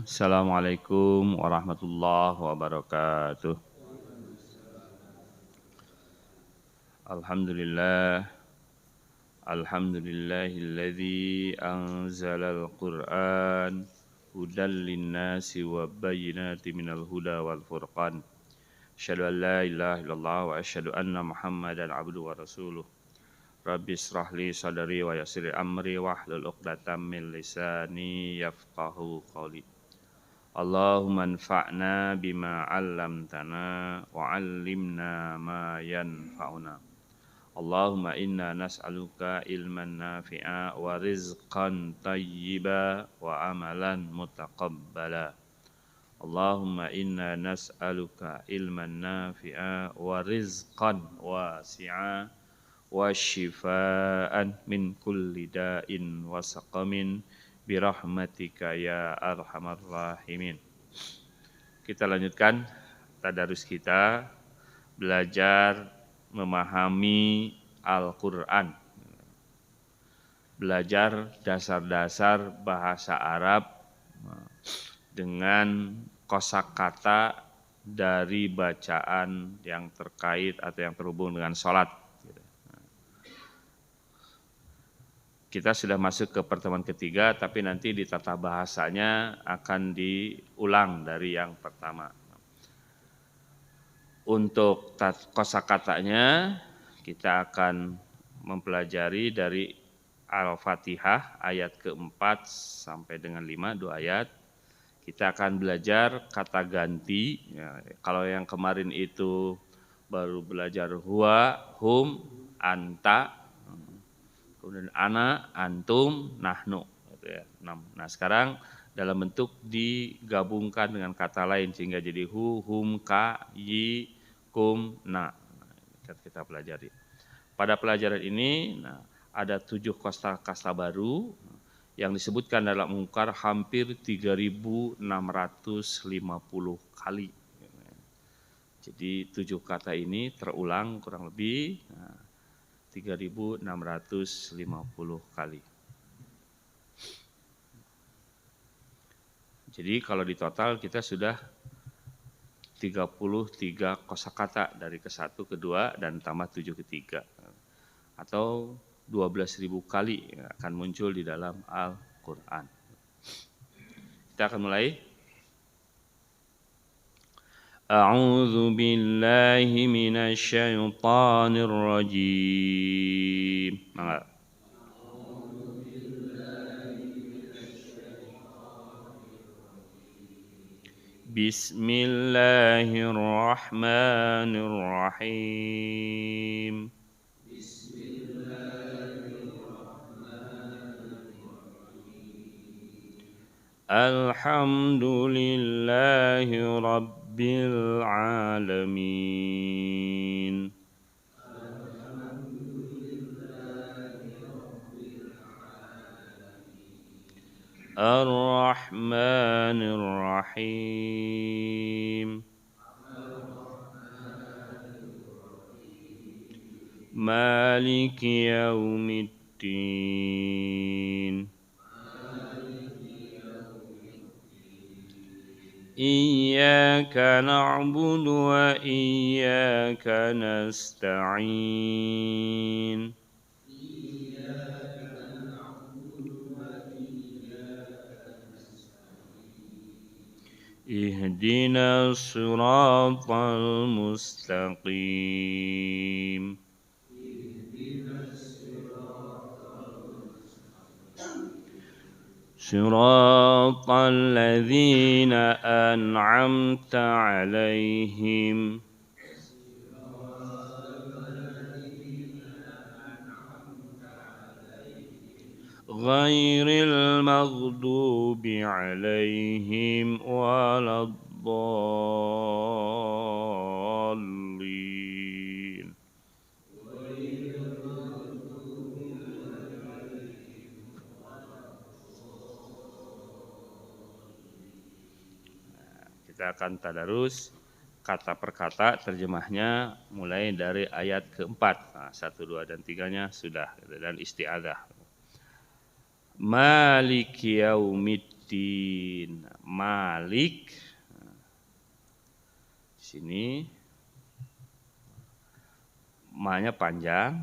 Assalamualaikum warahmatullahi wabarakatuh. Alhamdulillah. Alhamdulillahilladzi anzalal Qur'an hudan linnasi wa bayyinatin minal huda wal furqan. Asyhadu an la ilaha illallah wa asyhadu anna Muhammadan abduhu wa rasuluh. Rabbi israh li sadri wa yassir li amri wahlul 'uqdatam min lisani yafqahu qawli. Allahumma anfa'na bima 'allamtana wa 'allimna ma yanfa'una. Allahumma inna nas'aluka ilman nafi'a wa rizqan tayyiba wa amalan mutaqabbala. Allahumma inna nas'aluka ilman nafi'a wa rizqan wasi'a wa shifaan min kulli da'in wa saqamin birahmatika ya arhamar rahimin. Kita lanjutkan tadarus kita, belajar memahami Al-Quran, belajar dasar-dasar bahasa Arab dengan kosakata dari bacaan yang terkait atau yang terhubung dengan sholat. Kita sudah masuk ke pertemuan ketiga, tapi nanti di tata bahasanya akan diulang dari yang pertama. Untuk kosakatanya kita akan mempelajari dari Al-Fatihah ayat keempat sampai dengan 5, 2 ayat. Kita akan belajar kata ganti. Ya, kalau yang kemarin itu baru belajar huwa, hum, anta, kemudian ana, antum, nahnu. Gitu ya. Nah sekarang dalam bentuk digabungkan dengan kata lain sehingga jadi hu, hum, ka, yi, kum, na. Kita pelajari. Pada pelajaran ini ada 7 kosakata baru yang disebutkan dalam Munkar hampir 3.650 kali. Jadi 7 kata ini terulang kurang lebih 3.650 kali. Jadi kalau di total kita sudah 33 kosakata dari ke-1, ke-2 dan tambah 7 ke-3. Atau 12.000 kali akan muncul di dalam Al-Quran. Kita akan mulai. A'udzu billahi minasy syaithanir rajim. Mangga. Bismillahirrahmanirrahim. Alhamdulillahi rabbil alamin. Ar-Rahmanir Rahim. Maliki yaumiddin. Iyyaka na'budu wa iyyaka nasta'in. Ihdinas siratal mustaqim. Siratal ladzina an'amta 'alaihim ghairil maghdubi 'alaihim waladdallin. Kita akan tadarus kata per kata, terjemahnya mulai dari ayat keempat. 1, 2, dan 3-nya sudah, dan isti'adzah. Maliki yaumiddin. Din, Malik. Di sini ma-nya panjang,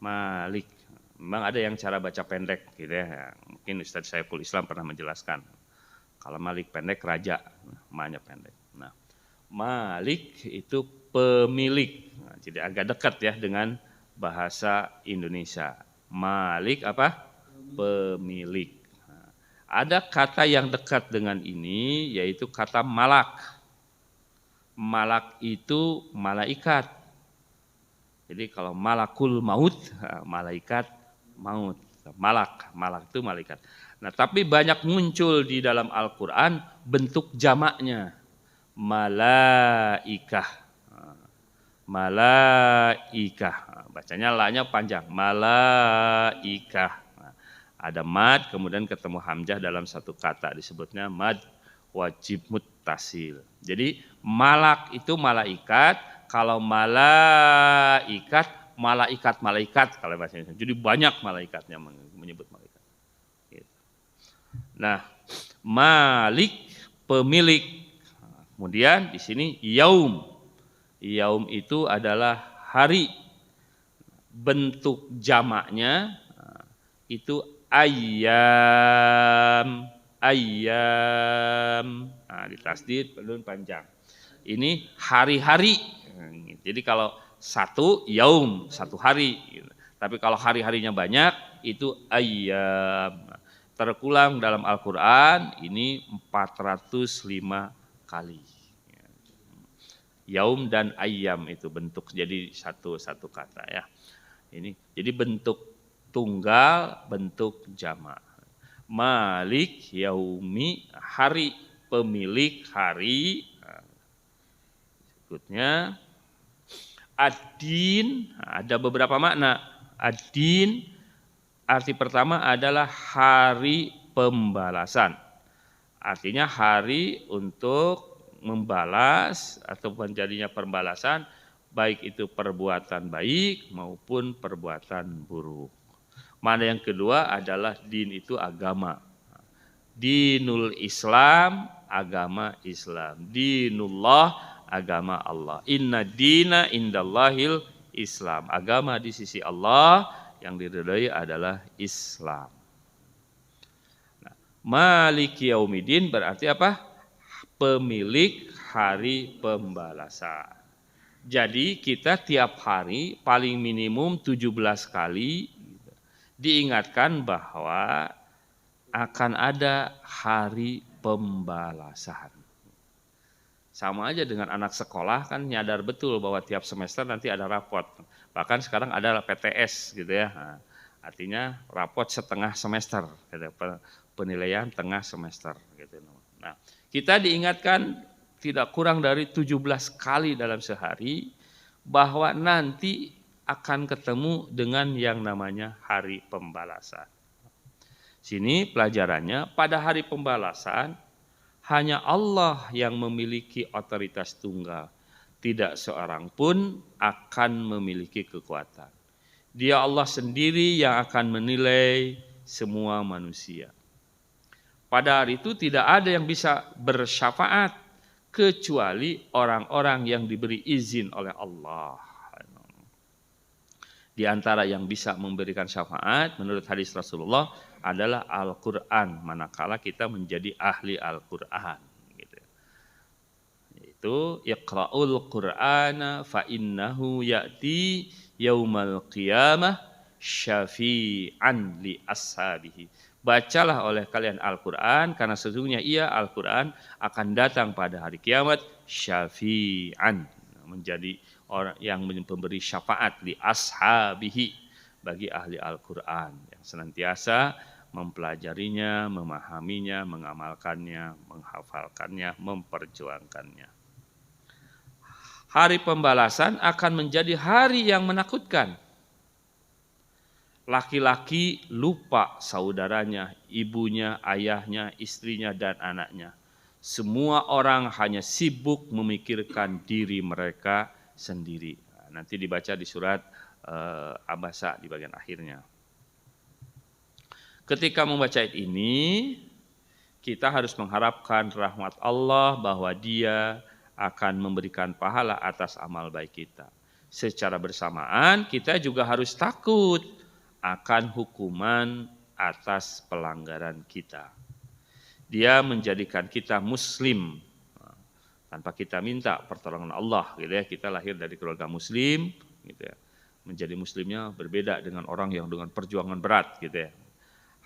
Malik. Memang ada yang cara baca pendek gitu ya. Mungkin Ustaz Saiful Islam pernah menjelaskan. Kalau Malik pendek raja, ma-nya pendek. Nah, Malik itu pemilik. Nah, jadi agak dekat ya dengan bahasa Indonesia. Malik apa? Pemilik. Nah, ada kata yang dekat dengan ini yaitu kata malak. Malak itu malaikat. Jadi kalau malakul maut, malaikat maut. Malak itu malaikat. Nah, tapi banyak muncul di dalam Al-Quran bentuk jamaknya. Malaikah. Malaikah. Bacanya la-nya panjang. Malaikah. Ada mad, kemudian ketemu hamzah dalam satu kata. Disebutnya mad wajib muttasil. Jadi malak itu malaikat. Kalau malaikat kalau bahasa Indonesia. Jadi banyak malaikatnya menyebut malaikat. Nah, Malik pemilik. Kemudian di sini yaum. Yaum itu adalah hari. Bentuk jamaknya itu ayam. Nah, ditasdid belum panjang. Ini hari-hari. Jadi kalau satu yaum, satu hari. Tapi kalau hari-harinya banyak itu ayam. Terulang dalam Al-Quran ini 405 kali. Yaum dan ayam itu bentuk jadi satu kata ya. Ini jadi bentuk tunggal, bentuk jamak. Malik yaumi hari, pemilik hari. Berikutnya ad-din, ada beberapa makna. Ad-din arti pertama adalah hari pembalasan. Artinya hari untuk membalas atau menjadinya pembalasan baik itu perbuatan baik maupun perbuatan buruk. Mana yang kedua adalah din itu agama. Dinul Islam, agama Islam. Dinullah, agama Allah. Inna dina indallahil Islam. Agama di sisi Allah yang diridhai adalah Islam. Nah, Maliki Yaumidin berarti apa? Pemilik hari pembalasan. Jadi kita tiap hari paling minimum 17 kali diingatkan bahwa akan ada hari pembalasan. Sama aja dengan anak sekolah kan nyadar betul bahwa tiap semester nanti ada rapot. Bahkan sekarang ada PTS gitu ya. Nah, artinya rapot setengah semester, gitu, penilaian tengah semester gitu. Nah, kita diingatkan tidak kurang dari 17 kali dalam sehari bahwa nanti akan ketemu dengan yang namanya hari pembalasan. Sini pelajarannya, pada hari pembalasan hanya Allah yang memiliki otoritas tunggal. Tidak seorang pun akan memiliki kekuatan. Dia Allah sendiri yang akan menilai semua manusia. Pada hari itu tidak ada yang bisa bersyafaat kecuali orang-orang yang diberi izin oleh Allah. Di antara yang bisa memberikan syafaat menurut hadis Rasulullah adalah Al-Quran, manakala kita menjadi ahli Al-Quran. Gitu. Yaitu iqra'ul Qur'ana fa innahu ya'ti yaumal qiyamah syafi'an li ashabihi. Bacalah oleh kalian Al-Quran karena sesungguhnya ia Al-Quran akan datang pada hari kiamat syafi'an, menjadi orang yang memberi syafaat li ashabihi, bagi ahli Al-Quran yang senantiasa mempelajarinya, memahaminya, mengamalkannya, menghafalkannya, memperjuangkannya. Hari pembalasan akan menjadi hari yang menakutkan. Laki-laki lupa saudaranya, ibunya, ayahnya, istrinya, dan anaknya. Semua orang hanya sibuk memikirkan diri mereka sendiri. Nanti dibaca di surat Abasa di bagian akhirnya. Ketika membaca ayat ini, Kita harus mengharapkan rahmat Allah bahwa Dia akan memberikan pahala atas amal baik kita. Secara bersamaan kita juga harus takut akan hukuman atas pelanggaran kita. Dia menjadikan kita muslim tanpa kita minta pertolongan Allah gitu ya. Kita lahir dari keluarga muslim gitu ya. Menjadi muslimnya berbeda dengan orang yang dengan perjuangan berat gitu ya.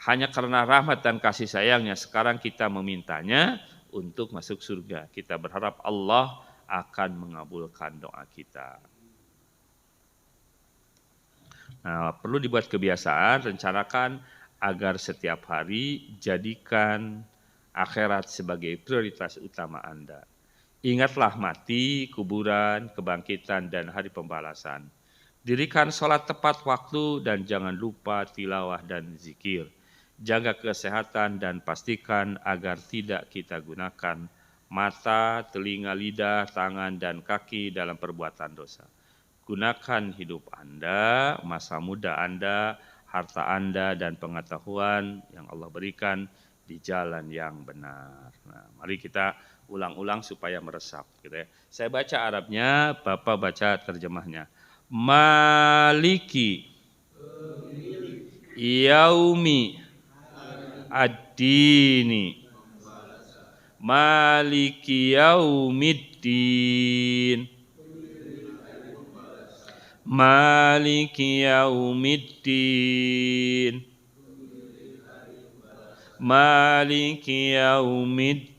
Hanya karena rahmat dan kasih sayangnya sekarang kita memintanya untuk masuk surga. Kita berharap Allah akan mengabulkan doa kita. Nah, perlu dibuat kebiasaan, rencanakan agar setiap hari jadikan akhirat sebagai prioritas utama Anda. Ingatlah mati, kuburan, kebangkitan, dan hari pembalasan. Dirikan sholat tepat waktu dan jangan lupa tilawah dan zikir. Jaga kesehatan dan pastikan agar tidak kita gunakan mata, telinga, lidah, tangan, dan kaki dalam perbuatan dosa. Gunakan hidup Anda, masa muda Anda, harta Anda, dan pengetahuan yang Allah berikan di jalan yang benar. Nah, mari kita ulang-ulang supaya meresap. Gitu ya. Saya baca Arabnya, Bapak baca terjemahnya. Maliki yaumi ad-dini maliki yaumiddin maliki yaumiddin maliki yaumiddin.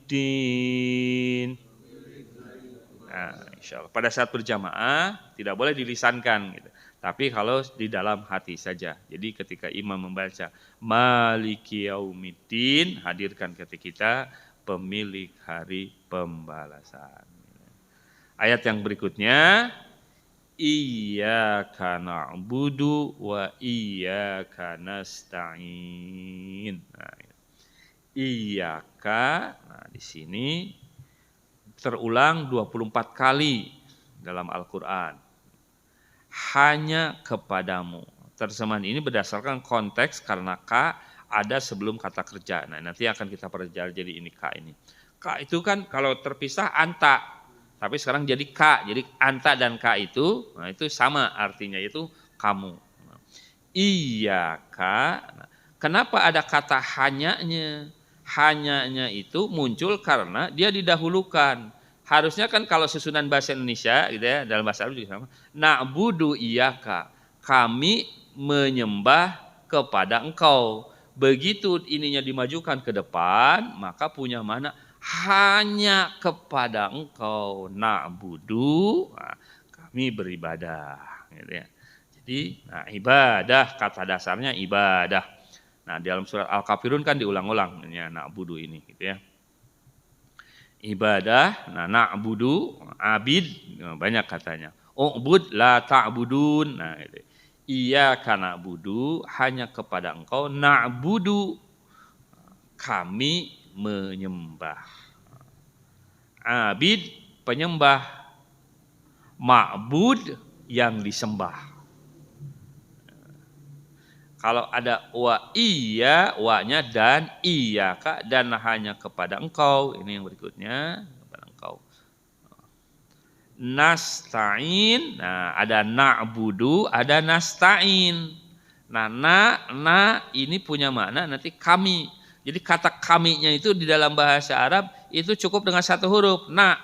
Nah, insyaallah pada saat berjamaah tidak boleh dilisankan gitu. Tapi kalau di dalam hati saja. Jadi ketika imam membaca Maliki Yaumiddin, hadirkan ketika kita pemilik hari pembalasan. Ayat yang berikutnya, Iyyaka na'budu wa iyyaka nasta'in. Nah, Iyyaka, nah di sini terulang 24 kali dalam Al-Qur'an. Hanya kepadamu. Terjemahan ini berdasarkan konteks karena ka ada sebelum kata kerja. Nah, nanti akan kita pelajari jadi ini ka ini. Ka itu kan kalau terpisah anta, tapi sekarang jadi ka. Jadi anta dan ka itu, nah itu sama artinya itu kamu. Iyyaka. Kenapa ada kata hanyanya? Hanyanya itu muncul karena dia didahulukan. Harusnya kan kalau susunan bahasa Indonesia gitu ya, dalam bahasa Arab juga sama. Na'budu iyyaka, kami menyembah kepada engkau. Begitu ininya dimajukan ke depan, maka punya makna hanya kepada engkau. Na'budu, nah, kami beribadah gitu ya. Jadi nah, ibadah kata dasarnya ibadah. Nah, di dalam surat Al-Kafirun kan diulang-ulang ya na'budu ini gitu ya. Ibadah, nah na'budu, abid, banyak katanya. U'bud la ta'budun, nah itu. Iyyaka na'budu, hanya kepada engkau, na'budu, kami menyembah. Abid, penyembah. Ma'bud, yang disembah. Kalau ada wa iya, wa-nya dan iyyaka dan hanya kepada engkau. Ini yang berikutnya, kepada engkau. Nasta'in, nah ada na'budu, ada nasta'in. Nah, na ini punya makna nanti kami. Jadi kata kaminya itu di dalam bahasa Arab itu cukup dengan satu huruf, na.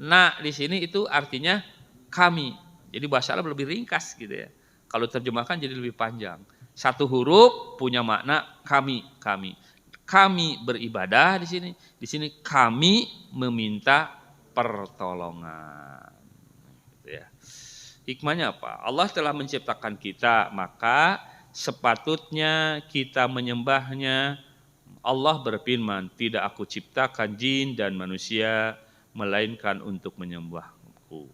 Na di sini itu artinya kami. Jadi bahasa Arab lebih ringkas gitu ya. Kalau terjemahkan jadi lebih panjang. Satu huruf punya makna kami, kami. Kami beribadah di sini. Di sini kami meminta pertolongan. Gitu ya. Hikmahnya apa? Allah telah menciptakan kita, maka sepatutnya kita menyembahnya. Allah berfirman, tidak aku ciptakan jin dan manusia melainkan untuk menyembahku.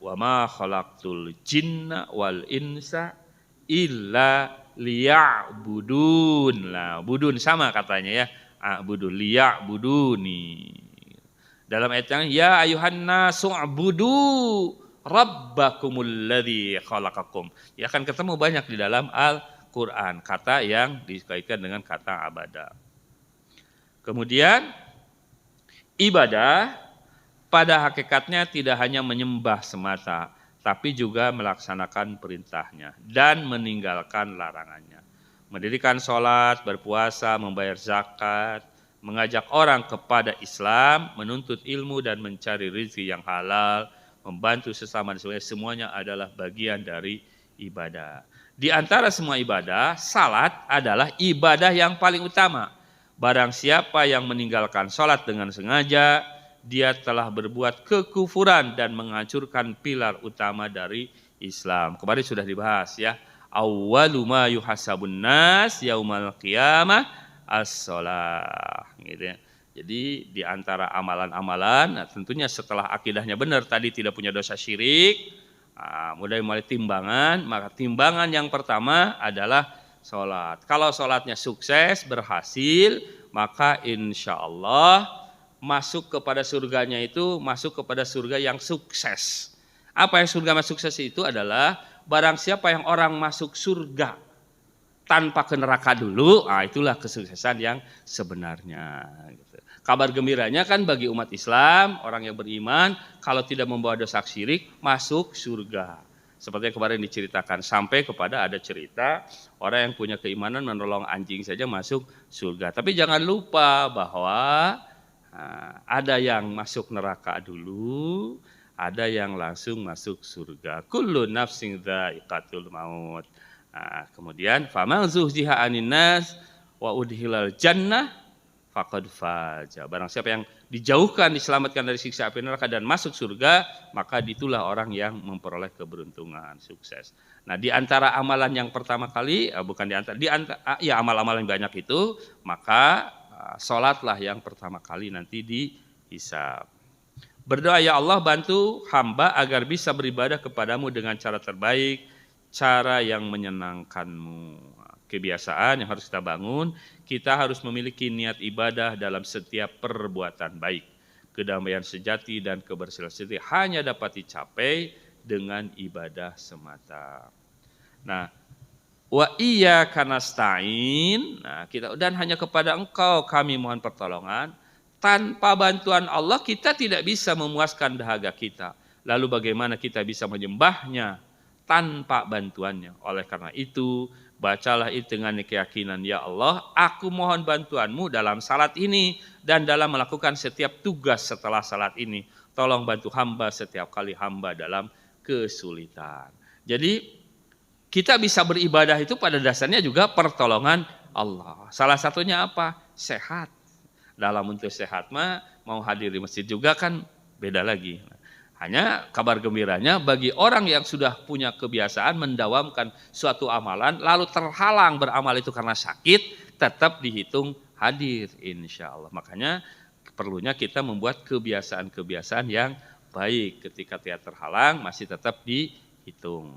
Wa ma khalaqtul jinna wal insa illa liya'budun. Lah, budun sama katanya ya. A'budu liya'buduni. Dalam ayat yang ya ayuhan nasu a'budu rabbakumul ladzi khalaqakum. Ya akan ketemu banyak di dalam Al-Qur'an kata yang dikaitkan dengan kata abadah. Kemudian ibadah pada hakikatnya tidak hanya menyembah semata, tapi juga melaksanakan perintahnya dan meninggalkan larangannya. Mendirikan sholat, berpuasa, membayar zakat, mengajak orang kepada Islam, menuntut ilmu dan mencari rezeki yang halal, membantu sesama dan sebagainya, semuanya adalah bagian dari ibadah. Di antara semua ibadah, salat adalah ibadah yang paling utama. Barang siapa yang meninggalkan salat dengan sengaja, dia telah berbuat kekufuran dan menghancurkan pilar utama dari Islam. Kemarin sudah dibahas ya. Awwalu ma yuhasabun nas yaumal qiyamah as-shalah gitu ya. Jadi di antara amalan-amalan, tentunya setelah akidahnya benar tadi tidak punya dosa syirik, mulai timbangan, maka timbangan yang pertama adalah sholat. Kalau sholatnya sukses, berhasil, maka insya Allah masuk kepada surganya itu masuk kepada surga yang sukses. Apa yang surga yang sukses itu adalah barang siapa yang orang masuk surga tanpa ke neraka dulu, itulah kesuksesan yang sebenarnya. Kabar gembiranya kan bagi umat Islam, orang yang beriman, kalau tidak membawa dosa syirik, masuk surga. Seperti yang kemarin diceritakan, sampai kepada ada cerita, orang yang punya keimanan menolong anjing saja masuk surga. Tapi jangan lupa bahwa ada yang masuk neraka dulu, ada yang langsung masuk surga. Kullu nafsin dha'iqatul maut. Kemudian, faman zuhziha 'anil nas wa udkhilal jannah faqad faza. Barang siapa yang dijauhkan, diselamatkan dari siksa api neraka dan masuk surga, maka itulah orang yang memperoleh keberuntungan, sukses. Nah, di antara amalan yang pertama kali, amal-amal yang banyak itu, maka sholatlah yang pertama kali nanti dihisab. Berdoa, ya Allah bantu hamba agar bisa beribadah kepadamu dengan cara terbaik, cara yang menyenangkanmu. Kebiasaan yang harus kita bangun, kita harus memiliki niat ibadah dalam setiap perbuatan baik. Kedamaian sejati dan kebersihan sejati hanya dapat dicapai dengan ibadah semata. Nah, wa iyyaka nasta'in. Nah, dan hanya kepada Engkau kami mohon pertolongan. Tanpa bantuan Allah kita tidak bisa memuaskan dahaga kita. Lalu bagaimana kita bisa menyembahnya tanpa bantuannya? Oleh karena itu, bacalah itu dengan keyakinan, ya Allah, aku mohon bantuanmu dalam salat ini dan dalam melakukan setiap tugas setelah salat ini. Tolong bantu hamba setiap kali hamba dalam kesulitan. Jadi kita bisa beribadah itu pada dasarnya juga pertolongan Allah. Salah satunya apa? Sehat. Dalam untuk sehat mah mau hadir di masjid juga kan beda lagi. Hanya kabar gembiranya bagi orang yang sudah punya kebiasaan mendawamkan suatu amalan lalu terhalang beramal itu karena sakit, tetap dihitung hadir insya Allah. Makanya perlunya kita membuat kebiasaan-kebiasaan yang baik, ketika tidak terhalang masih tetap dihitung.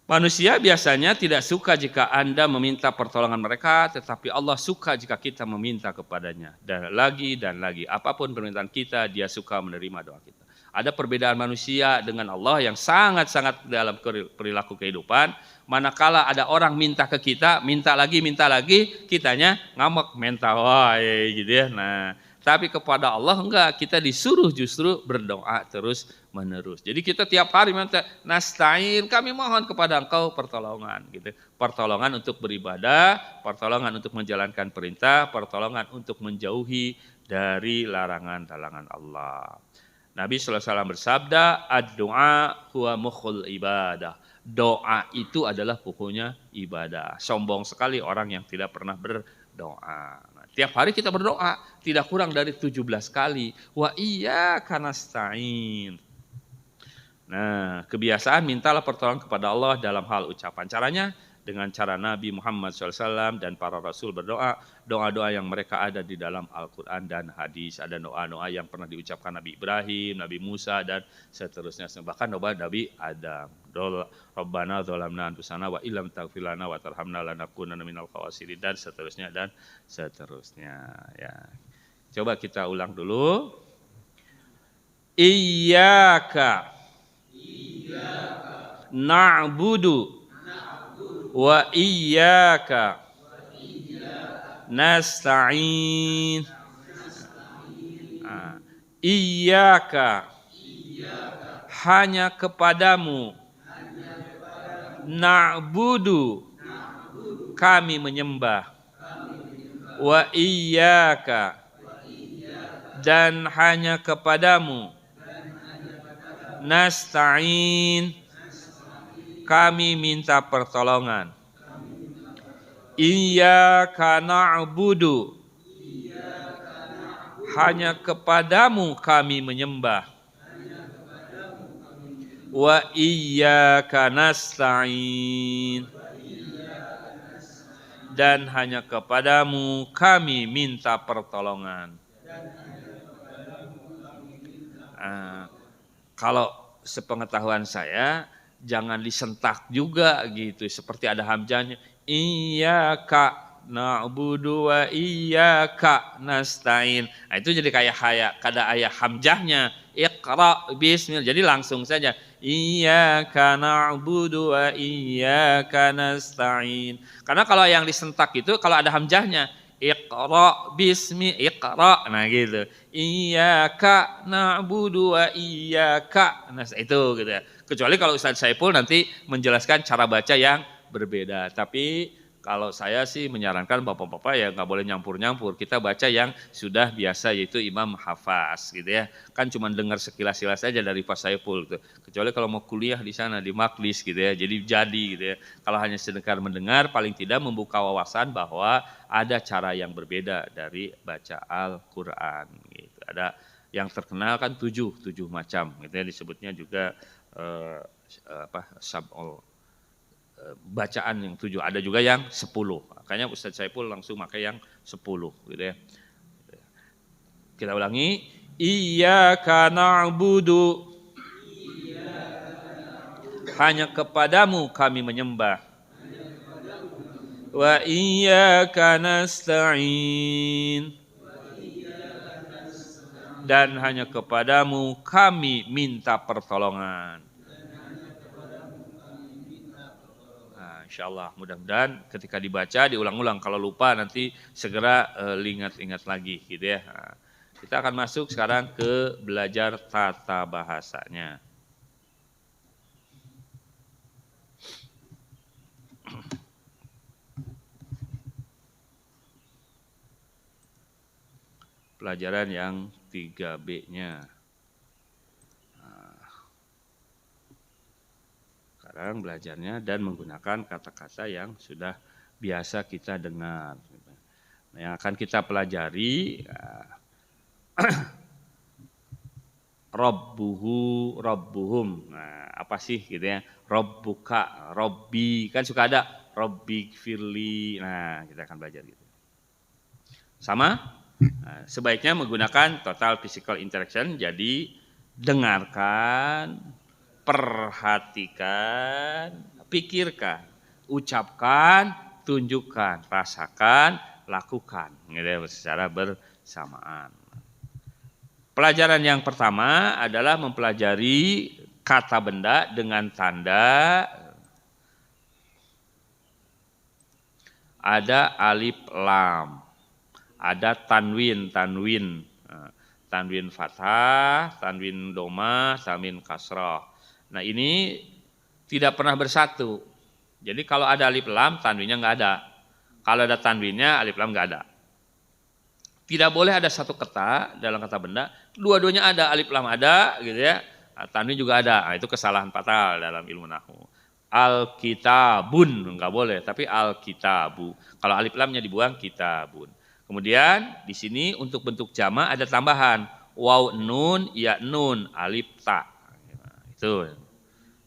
Manusia biasanya tidak suka jika Anda meminta pertolongan mereka, tetapi Allah suka jika kita meminta kepadanya. Dan lagi, apapun permintaan kita, Dia suka menerima doa kita. Ada perbedaan manusia dengan Allah yang sangat-sangat dalam perilaku kehidupan. Manakala ada orang minta ke kita, minta lagi, kitanya ngambek, minta, gitu ya. Nah, tapi kepada Allah enggak, kita disuruh justru berdoa terus menerus. Jadi kita tiap hari minta, nasta'in, kami mohon kepada Engkau pertolongan, gitu. Pertolongan untuk beribadah, pertolongan untuk menjalankan perintah, pertolongan untuk menjauhi dari larangan-larangan Allah. Nabi SAW bersabda, ad-du'a huwa mukhul ibadah. Doa itu adalah pokoknya ibadah. Sombong sekali orang yang tidak pernah berdoa. Nah, tiap hari kita berdoa, tidak kurang dari 17 kali. Wa iyyaka nasta'in. Nah, kebiasaan mintalah pertolongan kepada Allah dalam hal ucapan. Caranya dengan cara Nabi Muhammad SAW dan para Rasul berdoa, doa-doa yang mereka ada di dalam Al-Quran dan hadis. Ada doa-doa yang pernah diucapkan Nabi Ibrahim, Nabi Musa, dan seterusnya. Bahkan doa Nabi Adam. Rabbana dzalamna anfusana wa illam taghfir lana wa tarhamna lanakunanna minal khasirin, dan seterusnya dan seterusnya. Ya. Coba kita ulang dulu. Iyyaka na'budu wa iyyaka nasta'in. Iyyaka, hanya kepadamu, na'budu, kami menyembah, wa iyyaka, dan hanya kepadamu, nasta'in, kami minta pertolongan. Iyyaka na'budu, hanya kepadamu kami menyembah, wa iyyaka nasta'in, dan hanya kepadamu kami minta pertolongan. Kalau sepengetahuan saya jangan disentak juga gitu, seperti ada hamzahnya. Iyyaka na'budu wa iyyaka nasta'in. Nah, itu jadi kayak kada ayah hamzahnya. Iqra bismillah. Jadi langsung saja. Iyyaka na'budu wa iyyaka nasta'in. Karena kalau yang disentak itu kalau ada hamzahnya. Iqra bismi iqra. Nah gitu. Iyyaka na'budu wa iyyaka. Nah itu gitu ya. Kecuali kalau Ustaz Saiful nanti menjelaskan cara baca yang berbeda. Tapi kalau saya sih menyarankan bapak-bapak ya nggak boleh nyampur-nyampur. Kita baca yang sudah biasa yaitu Imam Hafaz gitu ya. Kan cuma dengar sekilas-kilas saja dari Pak Saiful gitu. Kecuali kalau mau kuliah di sana di Maklis gitu ya. Jadi gitu ya. Kalau hanya sekedar mendengar paling tidak membuka wawasan bahwa ada cara yang berbeda dari baca Al-Qur'an gitu. Ada yang terkenal kan tujuh macam gitu ya, disebutnya juga sab'ul bacaan yang 7, ada juga yang 10. Makanya Ustaz Saiful langsung pakai yang 10 gitu ya. Kita ulangi, iyyaka na'budu, hanya kepadamu kami menyembah, wa iyyaka nasta'in, dan hanya kepadamu kami minta pertolongan. Insyaallah mudah-mudahan ketika dibaca diulang-ulang, kalau lupa nanti segera ingat-ingat lagi gitu ya. Nah, kita akan masuk sekarang ke belajar tata bahasanya. Pelajaran yang 3B-nya. Sekarang belajarnya dan menggunakan kata-kata yang sudah biasa kita dengar. Nah, yang akan kita pelajari Rabbuhu, Rabbuhum. Nah, apa sih gitu ya? Rabbuka, Rabbi, kan suka ada Rabbi firli. Nah, kita akan belajar gitu. Sama? Nah, sebaiknya menggunakan total physical interaction. Jadi dengarkan, perhatikan, pikirkan, ucapkan, tunjukkan, rasakan, lakukan gitu, secara bersamaan. Pelajaran yang pertama adalah mempelajari kata benda dengan tanda ada alif lam, ada tanwin, tanwin fathah, tanwin doma, tanwin kasrah. Nah ini tidak pernah bersatu. Jadi kalau ada alif lam, tanwinnya nggak ada. Kalau ada tanwinnya, alif lam nggak ada. Tidak boleh ada satu kata dalam kata benda, dua-duanya ada, alif lam ada, gitu ya. Tanwin juga ada. Nah, itu kesalahan fatal dalam ilmu nahwu. Al-kitabun nggak boleh, tapi al-kitabu. Kalau alif lamnya dibuang, kitabun. Kemudian di sini untuk bentuk jama ada tambahan waw nun, ya nun, alif ta. Nah, itu.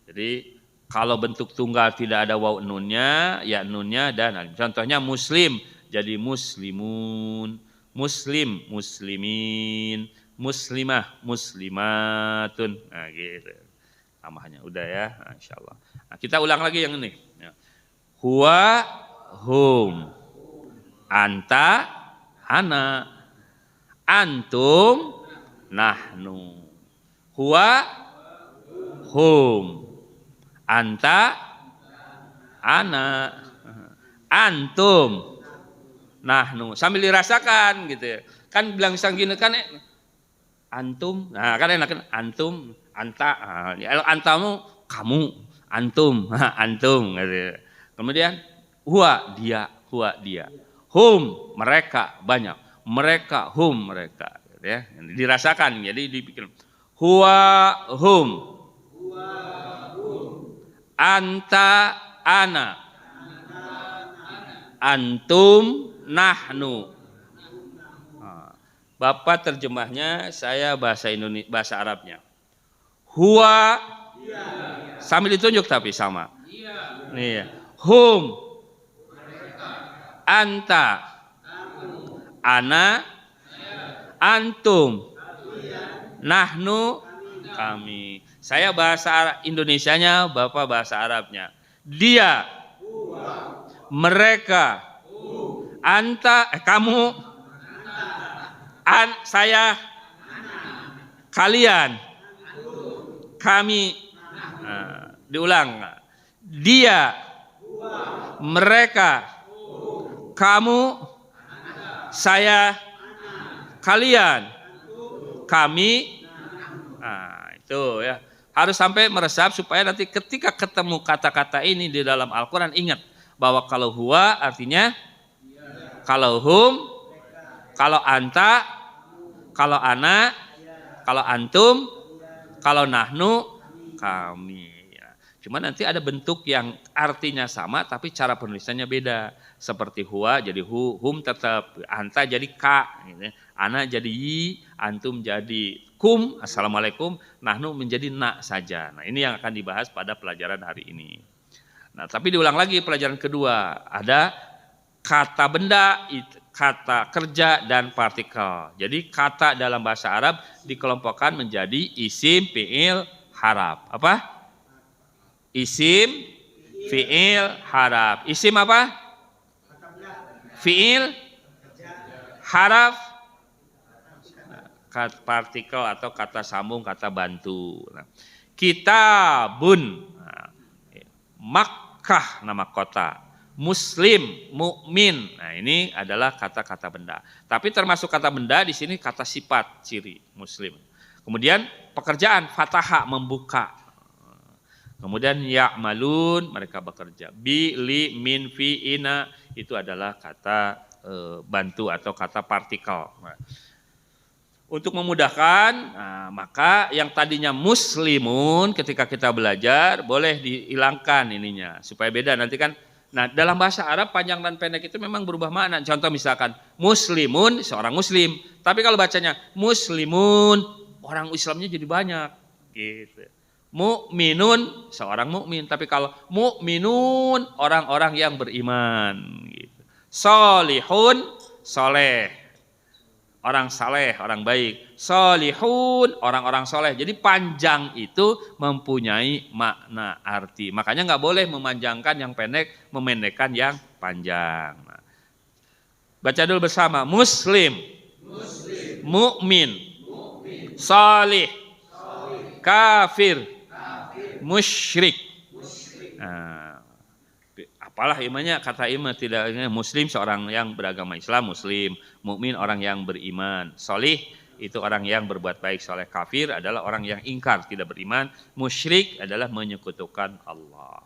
Jadi kalau bentuk tunggal tidak ada waw nunnya, ya nunnya dan alif. Contohnya muslim jadi muslimun, muslim muslimin, muslimah muslimatun. Nah gitu. Tambahannya udah ya, nah, insyaallah. Nah, kita ulang lagi yang ini. Huwa hum, anta ana, antum nahnu. Huwa hum, anta ana, antum nahnu, sambil dirasakan gitu. Kan bilang gini kan antum, nah kan enak kan antum, anta, antamu kamu, antum, antum gitu. Kemudian huwa dia, hum mereka banyak, mereka hum mereka gitu ya. Dirasakan jadi dipikir huwa hum, anta ana, antum nahnu. Bapak terjemahnya, saya bahasa Indonesia, bahasa Arabnya. Huwa, sambil ditunjuk tapi sama. Nih, hum, anta, ana, antum, nahnu, kami. Saya bahasa Indonesianya, Bapak bahasa Arabnya. Dia, mereka, anta, kamu, saya, kalian, kami. Nah, diulang. Dia, mereka, kamu, saya, kalian, kami. Nah, itu ya. Harus sampai meresap supaya nanti ketika ketemu kata-kata ini di dalam Al-Quran ingat bahwa kalau huwa artinya, kalau hum, kalau anta, kalau ana, kalau antum, kalau nahnu, kami. Cuma nanti ada bentuk yang artinya sama tapi cara penulisannya beda. Seperti huwa jadi hum tetap, anta jadi ka, ana jadi yi, antum jadi kum, assalamualaikum, nahnu menjadi na saja. Nah ini yang akan dibahas pada pelajaran hari ini. Nah tapi diulang lagi pelajaran kedua, ada kata benda, kata kerja dan partikel. Jadi kata dalam bahasa Arab dikelompokkan menjadi isim, fi'il, haraf. Apa? Isim, fi'il, haraf. Isim apa? Fi'il, haraf, partikel atau kata sambung, kata bantu. Nah, kitabun, Makkah nama kota. Muslim, mukmin. Nah, ini adalah kata-kata benda. Tapi termasuk kata benda di sini kata sifat, ciri muslim. Kemudian pekerjaan, fataha, membuka. Kemudian ya'malun, mereka bekerja. Bi, li, min, fi, ina, itu adalah kata bantu atau kata partikel. Nah, untuk memudahkan, nah, maka yang tadinya muslimun ketika kita belajar boleh dihilangkan ininya supaya beda nanti kan. Nah dalam bahasa Arab panjang dan pendek itu memang berubah makna. Contoh misalkan muslimun seorang muslim, tapi kalau bacanya muslimun orang Islamnya jadi banyak gitu. Mukminun seorang mukmin, tapi kalau mukminun orang-orang yang beriman gitu. Solihun soleh, orang saleh, orang baik. Solihun, orang-orang soleh. Jadi panjang itu mempunyai makna arti. Makanya nggak boleh memanjangkan yang pendek, memendekkan yang panjang. Nah, baca dulu bersama. Muslim, mukmin, salih, kafir, musyrik. Nah, apalah imannya, kata iman tidak, muslim seorang yang beragama Islam, muslim, mukmin orang yang beriman, solih itu orang yang berbuat baik, soleh, kafir adalah orang yang ingkar tidak beriman, musyrik adalah menyekutukan Allah.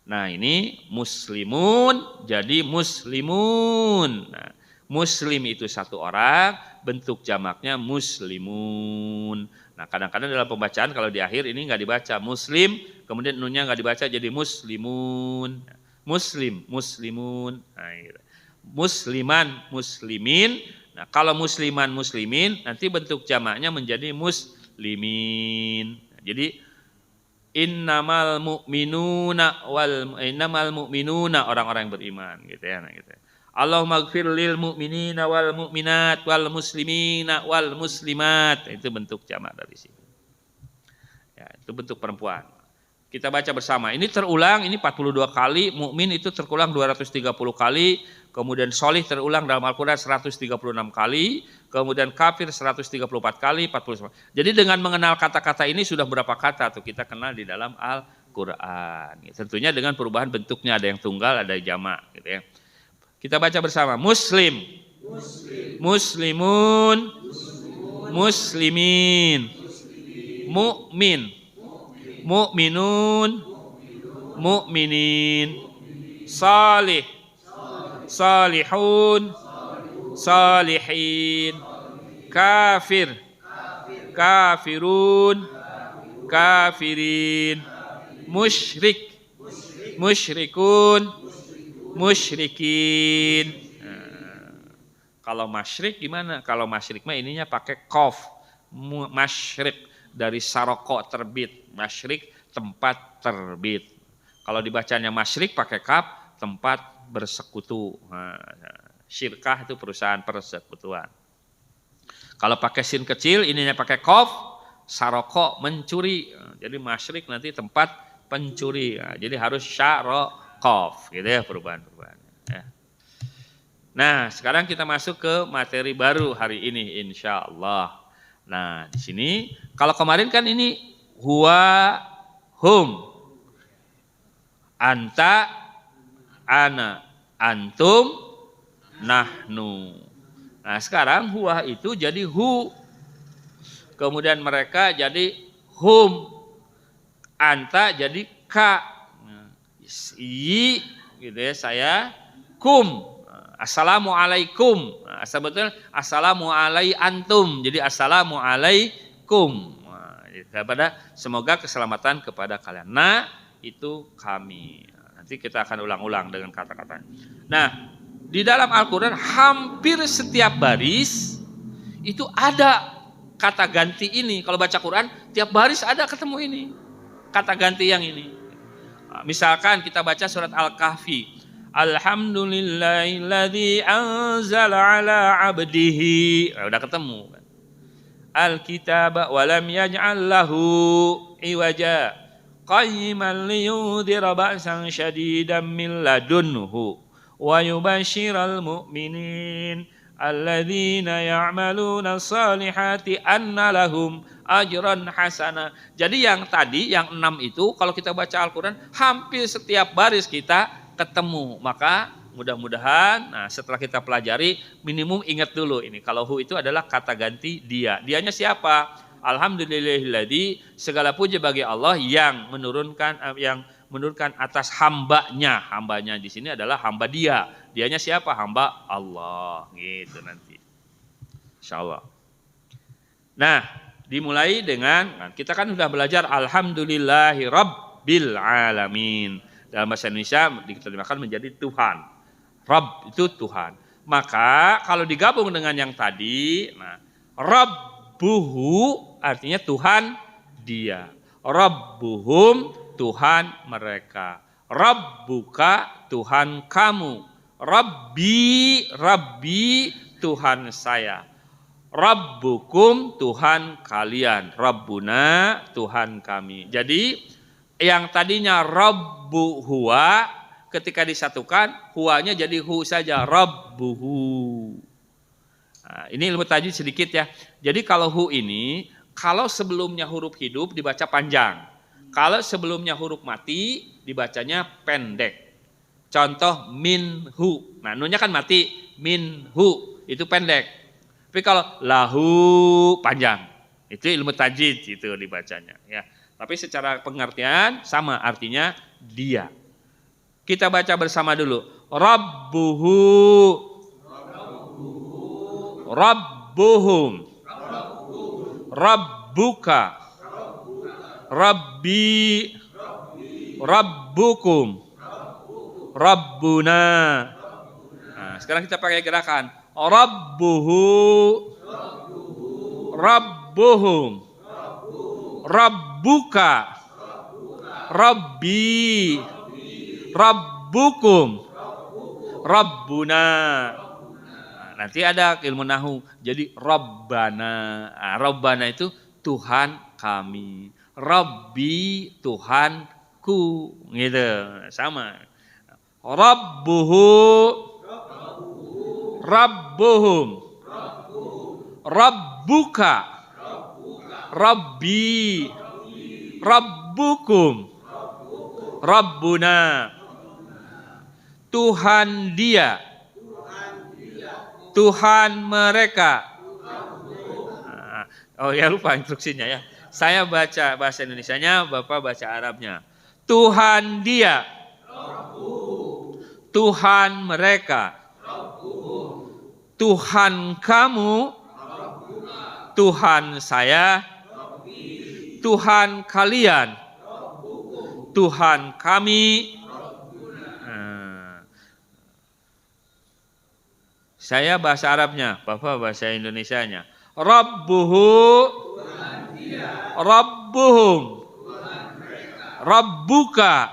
Nah ini muslimun jadi muslimun. Nah, muslim itu satu orang, bentuk jamaknya muslimun. Nah kadang-kadang dalam pembacaan kalau di akhir ini nggak dibaca muslim, kemudian nunnya nggak dibaca jadi muslimun. Muslim, muslimun. Nah, gitu. Musliman, muslimin. Nah kalau musliman, muslimin nanti bentuk jamaknya menjadi muslimin. Nah, jadi innamal mu'minuna orang-orang yang beriman gitu ya. Nah, gitu. Allahumma gfir lil mu'minina wal mu'minat wal muslimina wal muslimat. Itu bentuk jamak dari sini. Ya, itu bentuk perempuan. Kita baca bersama. Ini terulang, ini 42 kali. Mukmin itu terulang 230 kali. Kemudian solih terulang dalam Al-Quran 136 kali. Kemudian kafir 134 kali, 40. Jadi dengan mengenal kata-kata ini sudah berapa kata tuh kita kenal di dalam Al-Quran. Tentunya dengan perubahan bentuknya, ada yang tunggal, ada yang jamak gitu ya. Kita baca bersama. Muslim. Muslimun. Muslimin. Mu'min. Mu'minun. Mu'minin. Salih. Salihun. Salihin. Kafir. Kafirun. Kafirin. Musyrik. Musyrikun. Musyrikin. Kalau masyrik gimana? Kalau masyrik mah ininya pakai qaf. Masyrik dari saroko terbit. Masyrik tempat terbit. Kalau dibacanya masyrik pakai kaf, tempat bersekutu. Syirkah itu perusahaan persekutuan. Kalau pakai sin kecil, ininya pakai qaf, saroko mencuri. Jadi masyrik nanti tempat pencuri. Jadi harus syaraqaf, gitu ya perubahan-perubahannya. Ya. Nah, sekarang kita masuk ke materi baru hari ini, insya Allah. Nah, di sini kalau kemarin kan ini huwa, hum, anta, ana, antum, nahnu. Nah, sekarang huwa itu jadi hu. Kemudian mereka jadi hum. Anta jadi ka. I gitu ya, saya kum. Assalamualaikum. Sebetulnya assalamualaikum antum. Jadi assalamualaikum. Kepada semoga keselamatan kepada kalian. Nah, itu kami. Nanti kita akan ulang-ulang dengan kata-kata. Nah, di dalam Al-Quran hampir setiap baris itu ada kata ganti ini. Kalau baca Quran tiap baris ada ketemu ini. Kata ganti yang ini. Misalkan kita baca surat Al-Kahfi. Alhamdulillahilladzi anzala ala abdihi. Udah ketemu. Al-kitaba wa lam yaj'al lahu iwaja. Qayyiman liyudhira ba'san syadidan min ladunhu. Wa yubashiral mu'minin alladzina ya'maluna salihati anna lahum ajran hasana. Jadi yang tadi yang 6 itu kalau kita baca Al-Quran hampir setiap baris kita ketemu. Maka mudah-mudahan setelah kita pelajari minimum ingat dulu ini. Kalau hu itu adalah kata ganti dia. Dianya siapa? Alhamdulillahilladzi, segala puji bagi Allah yang menurunkan atas hambanya. Hambanya di sini adalah hamba dia. Dianya siapa? Hamba Allah. Gitu nanti. Insyaallah. Nah, dimulai dengan kita kan sudah belajar alhamdulillahi rabbil alamin. Dalam bahasa Indonesia diterjemahkan menjadi Tuhan. Rabb itu Tuhan. Maka kalau digabung dengan yang tadi, Rabbuhu artinya Tuhan dia. Rabbuhum Tuhan mereka. Rabbuka Tuhan kamu. Rabbi Tuhan saya. Rabbukum Tuhan kalian. Rabbuna Tuhan kami. Jadi yang tadinya Rabbu huwa ketika disatukan huwanya jadi hu saja. Rabbuhu. Nah, ini ilmu tajwid sedikit ya. Jadi kalau hu ini kalau sebelumnya huruf hidup dibaca panjang. Kalau sebelumnya huruf mati dibacanya pendek. Contoh minhu. Nah, nunnya kan mati. Minhu itu pendek. Tapi kalau lahu panjang. Itu ilmu tajwid itu dibacanya ya. Tapi secara pengertian sama artinya dia. Kita baca bersama dulu. Rabbuhu. Rabbuhum. Rabbuka. Rabbi. Rabbukum. Rabbuna. Nah, sekarang kita pakai gerakan. Rabbuhu. Rabbuhum. Rabbuka. Rabbi. Rabbukum. Rabbuna. Nanti ada ilmu nahu. Jadi Rabbana. Rabbana itu Tuhan kami. Rabbi Tuhanku. Gitu. Sama. Rabbuhu. Rabbuhum. Rabbuka. Rabbi. Rabbukum. Rabbuna. Tuhan dia. Tuhan mereka. Oh ya, lupa instruksinya ya. Saya baca bahasa Indonesianya, Bapak baca Arabnya. Tuhan dia. Tuhan mereka. Tuhan kamu. Tuhan saya. Tuhan kalian. Tuhan kami. Saya bahasa Arabnya, Bapak bahasa Indonesianya. Rabbuhu, Rabbuhum, Rabbuka,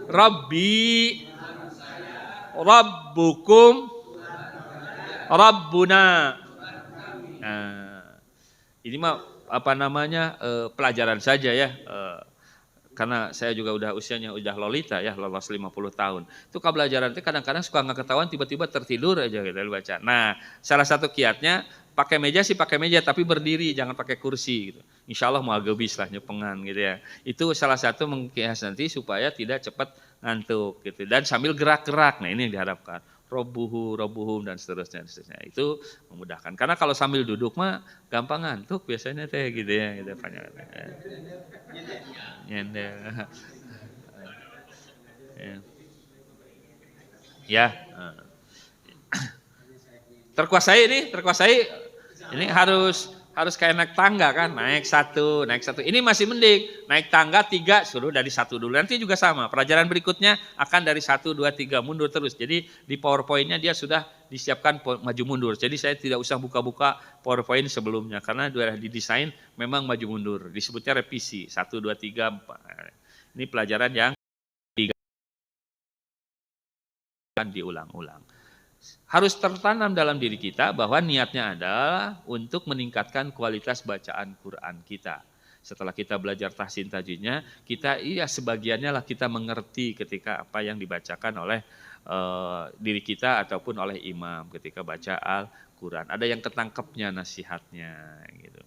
Rabbi, Rabbukum, Rabbuna. Nah, ini mah apa namanya pelajaran saja ya. Karena saya juga usianya udah lolita ya, lolos 50 tahun. Itu pelajaran itu kadang-kadang suka nggak ketahuan, tiba-tiba tertidur aja gitu baca. Nah, salah satu kiatnya pakai meja sih pakai meja tapi berdiri, jangan pakai kursi gitu. Insya Allah mau gebis lah nyepengan gitu ya. Itu salah satu mengkias nanti supaya tidak cepat ngantuk gitu. Dan sambil gerak-gerak, nah ini yang diharapkan. Robuhum dan seterusnya. Itu memudahkan. Karena kalau sambil duduk mah gampang ngantuk biasanya teh gitu ya. Gitu, nyender. Ya. Terkuasai. Ini harus kayak naik tangga kan, naik satu. Ini masih mending, naik tangga 3 suruh dari 1 dulu. Nanti juga sama, pelajaran berikutnya akan dari 1, 2, 3 mundur terus. Jadi di PowerPoint-nya dia sudah disiapkan maju mundur. Jadi saya tidak usah buka-buka PowerPoint sebelumnya karena sudah didesain memang maju mundur. Disebutnya revisi 1, 2, 3, 4. Ini pelajaran yang diulang-ulang. Harus tertanam dalam diri kita bahwa niatnya adalah untuk meningkatkan kualitas bacaan Quran kita. Setelah kita belajar tahsin tajwidnya, kita sebagiannya lah kita mengerti ketika apa yang dibacakan oleh diri kita ataupun oleh imam ketika baca Al-Quran. Ada yang ketangkepnya nasihatnya gitu.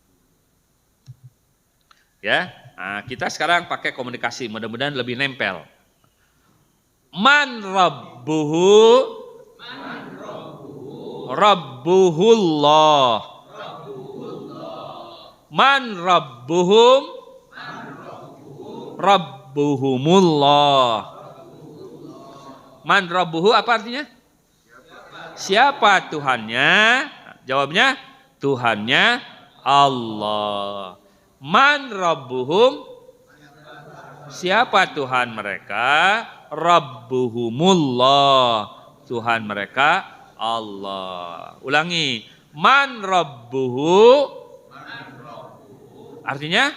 Ya, nah, kita sekarang pakai komunikasi, mudah-mudahan lebih nempel. Man rabbuhu Rabbuhullah. Man rabbuhum Rabbuhumullah. Man rabbuhu apa artinya? Siapa Tuhannya? Jawabnya Tuhannya Allah. Man rabbuhum, siapa Tuhan mereka? Rabbuhumullah, Tuhan mereka Allah. Ulangi, man rabbuhu, artinya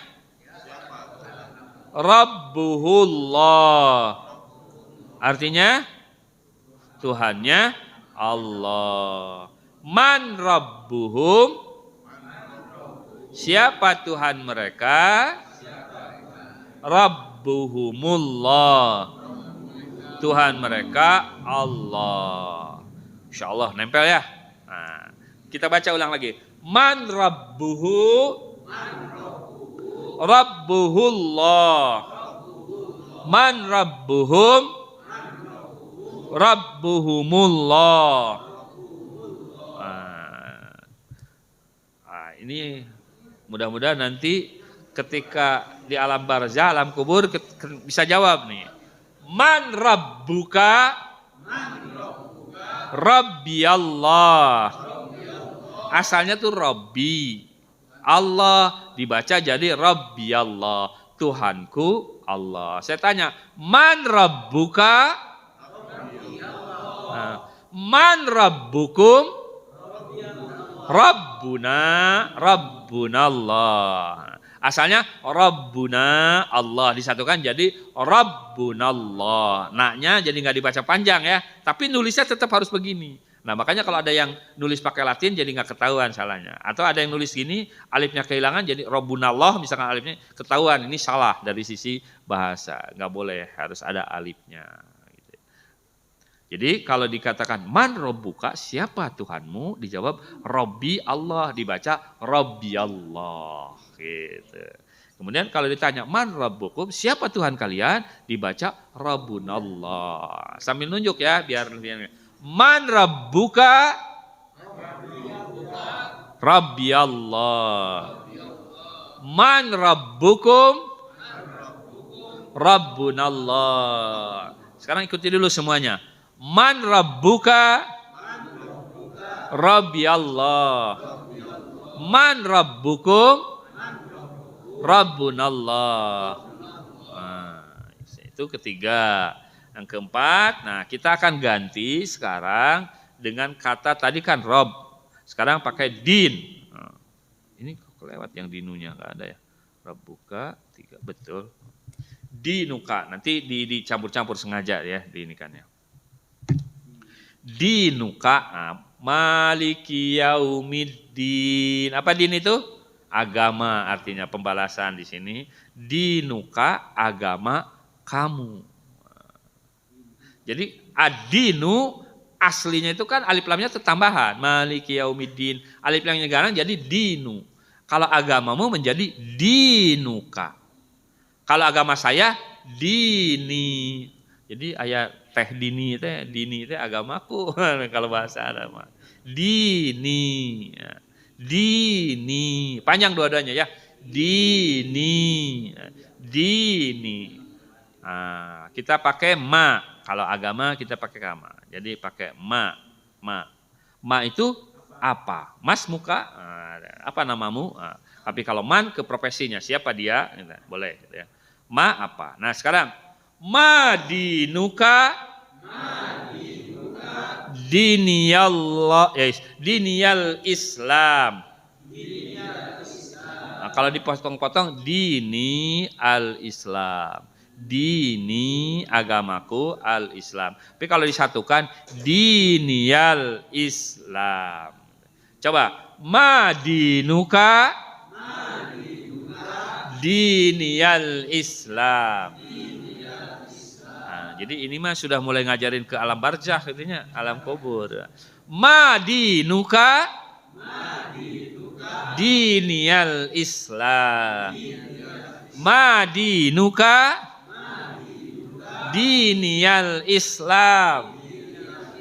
Rabbuhullah, artinya Tuhannya Allah. Man rabbuhum, siapa Tuhan mereka? Rabbuhumullah, Tuhan mereka Allah. Insya Allah nempel ya. Nah, kita baca ulang lagi. Man rabbuhu Rabbuhullah. Man rabbuhum Rabbuhumullah. Nah, ini mudah-mudahan nanti ketika di alam barzah, alam kubur bisa jawab nih. Man rabbuka? Rabbi Allah. Asalnya tuh Rabbi. Allah dibaca jadi Rabbi Allah. Tuhanku Allah. Saya tanya, man rabbuka? Nah, man rabbukum? Rabbuna, Rabbuna Allah. Asalnya Rabbuna Allah disatukan jadi Rabbunallah. Naknya jadi nggak dibaca panjang ya, tapi nulisnya tetap harus begini. Nah makanya kalau ada yang nulis pakai Latin jadi nggak ketahuan salahnya. Atau ada yang nulis gini, alifnya kehilangan jadi Rabbunallah, misalkan alifnya ketahuan, ini salah dari sisi bahasa. Nggak boleh, harus ada alifnya. Jadi kalau dikatakan man rabbuka, siapa Tuhanmu? Dijawab Rabbi Allah, dibaca Rabbi Allah. Gitu. Kemudian kalau ditanya man rabbukum, siapa Tuhan kalian? Dibaca Rabbunallah. Sambil nunjuk ya biar lebih. Man rabbuka? Rabbi Allah. Man rabbukum? Rabbunallah. Sekarang ikuti dulu semuanya. Man rabbuka? Rabbi Allah. Man rabbukum? Rabbunallah. Nah, itu ketiga. Yang keempat, nah kita akan ganti sekarang dengan kata tadi kan Rob. Sekarang pakai din. Nah, ini kok kelewat yang dinunya, nggak ada ya. Rabbuka, 3, betul. Dinuka, nanti dicampur-campur sengaja ya, diinikannya. Dinuka, nah, maliki yaumiddin. Apa din itu? Agama, artinya pembalasan di sini. Dinuka, agama kamu. Jadi adinu aslinya itu kan alif lamnya itu tambahan. Maliki yaumiddin. Alif lamnya garang jadi dinu. Kalau agamamu menjadi dinuka. Kalau agama saya dini. Jadi ayat teh dini itu agamaku kalau bahasa Arab. Dini. Dini. Panjang dua-duanya ya. Dini. Dini. Nah, kita pakai ma. Kalau agama kita pakai kama. Jadi pakai ma. Ma. Ma itu apa? Mas muka. Apa namamu? Tapi kalau man ke profesinya. Siapa dia? Boleh. Gitu ya. Ma apa? Nah sekarang. Ma dinuka. Diniyallah. Diniyal Islam. Nah, kalau dipotong-potong. Dini al-Islam. Dini agamaku al-Islam. Tapi kalau disatukan diniyal Islam. Coba madinuka diniyal Islam. Nah, jadi ini mah sudah mulai ngajarin ke alam barzakh katanya, alam kubur. Madinuka diniyal Islam. Madinuka diniyal Islam.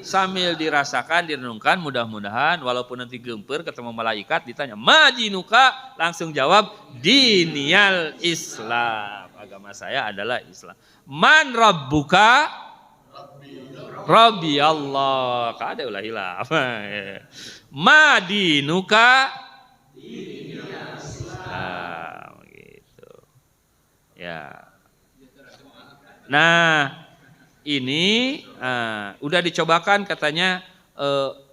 Sambil dirasakan, direnungkan, mudah-mudahan walaupun nanti gemper ketemu malaikat ditanya madinuka, langsung jawab diniyal Islam. Agama saya adalah Islam. Man rabbuka? Rabbi Allah. Kada ulah hilaf. Madinuka? Diniyal Islam. Gitu. Ya. Nah, ini udah dicobakan katanya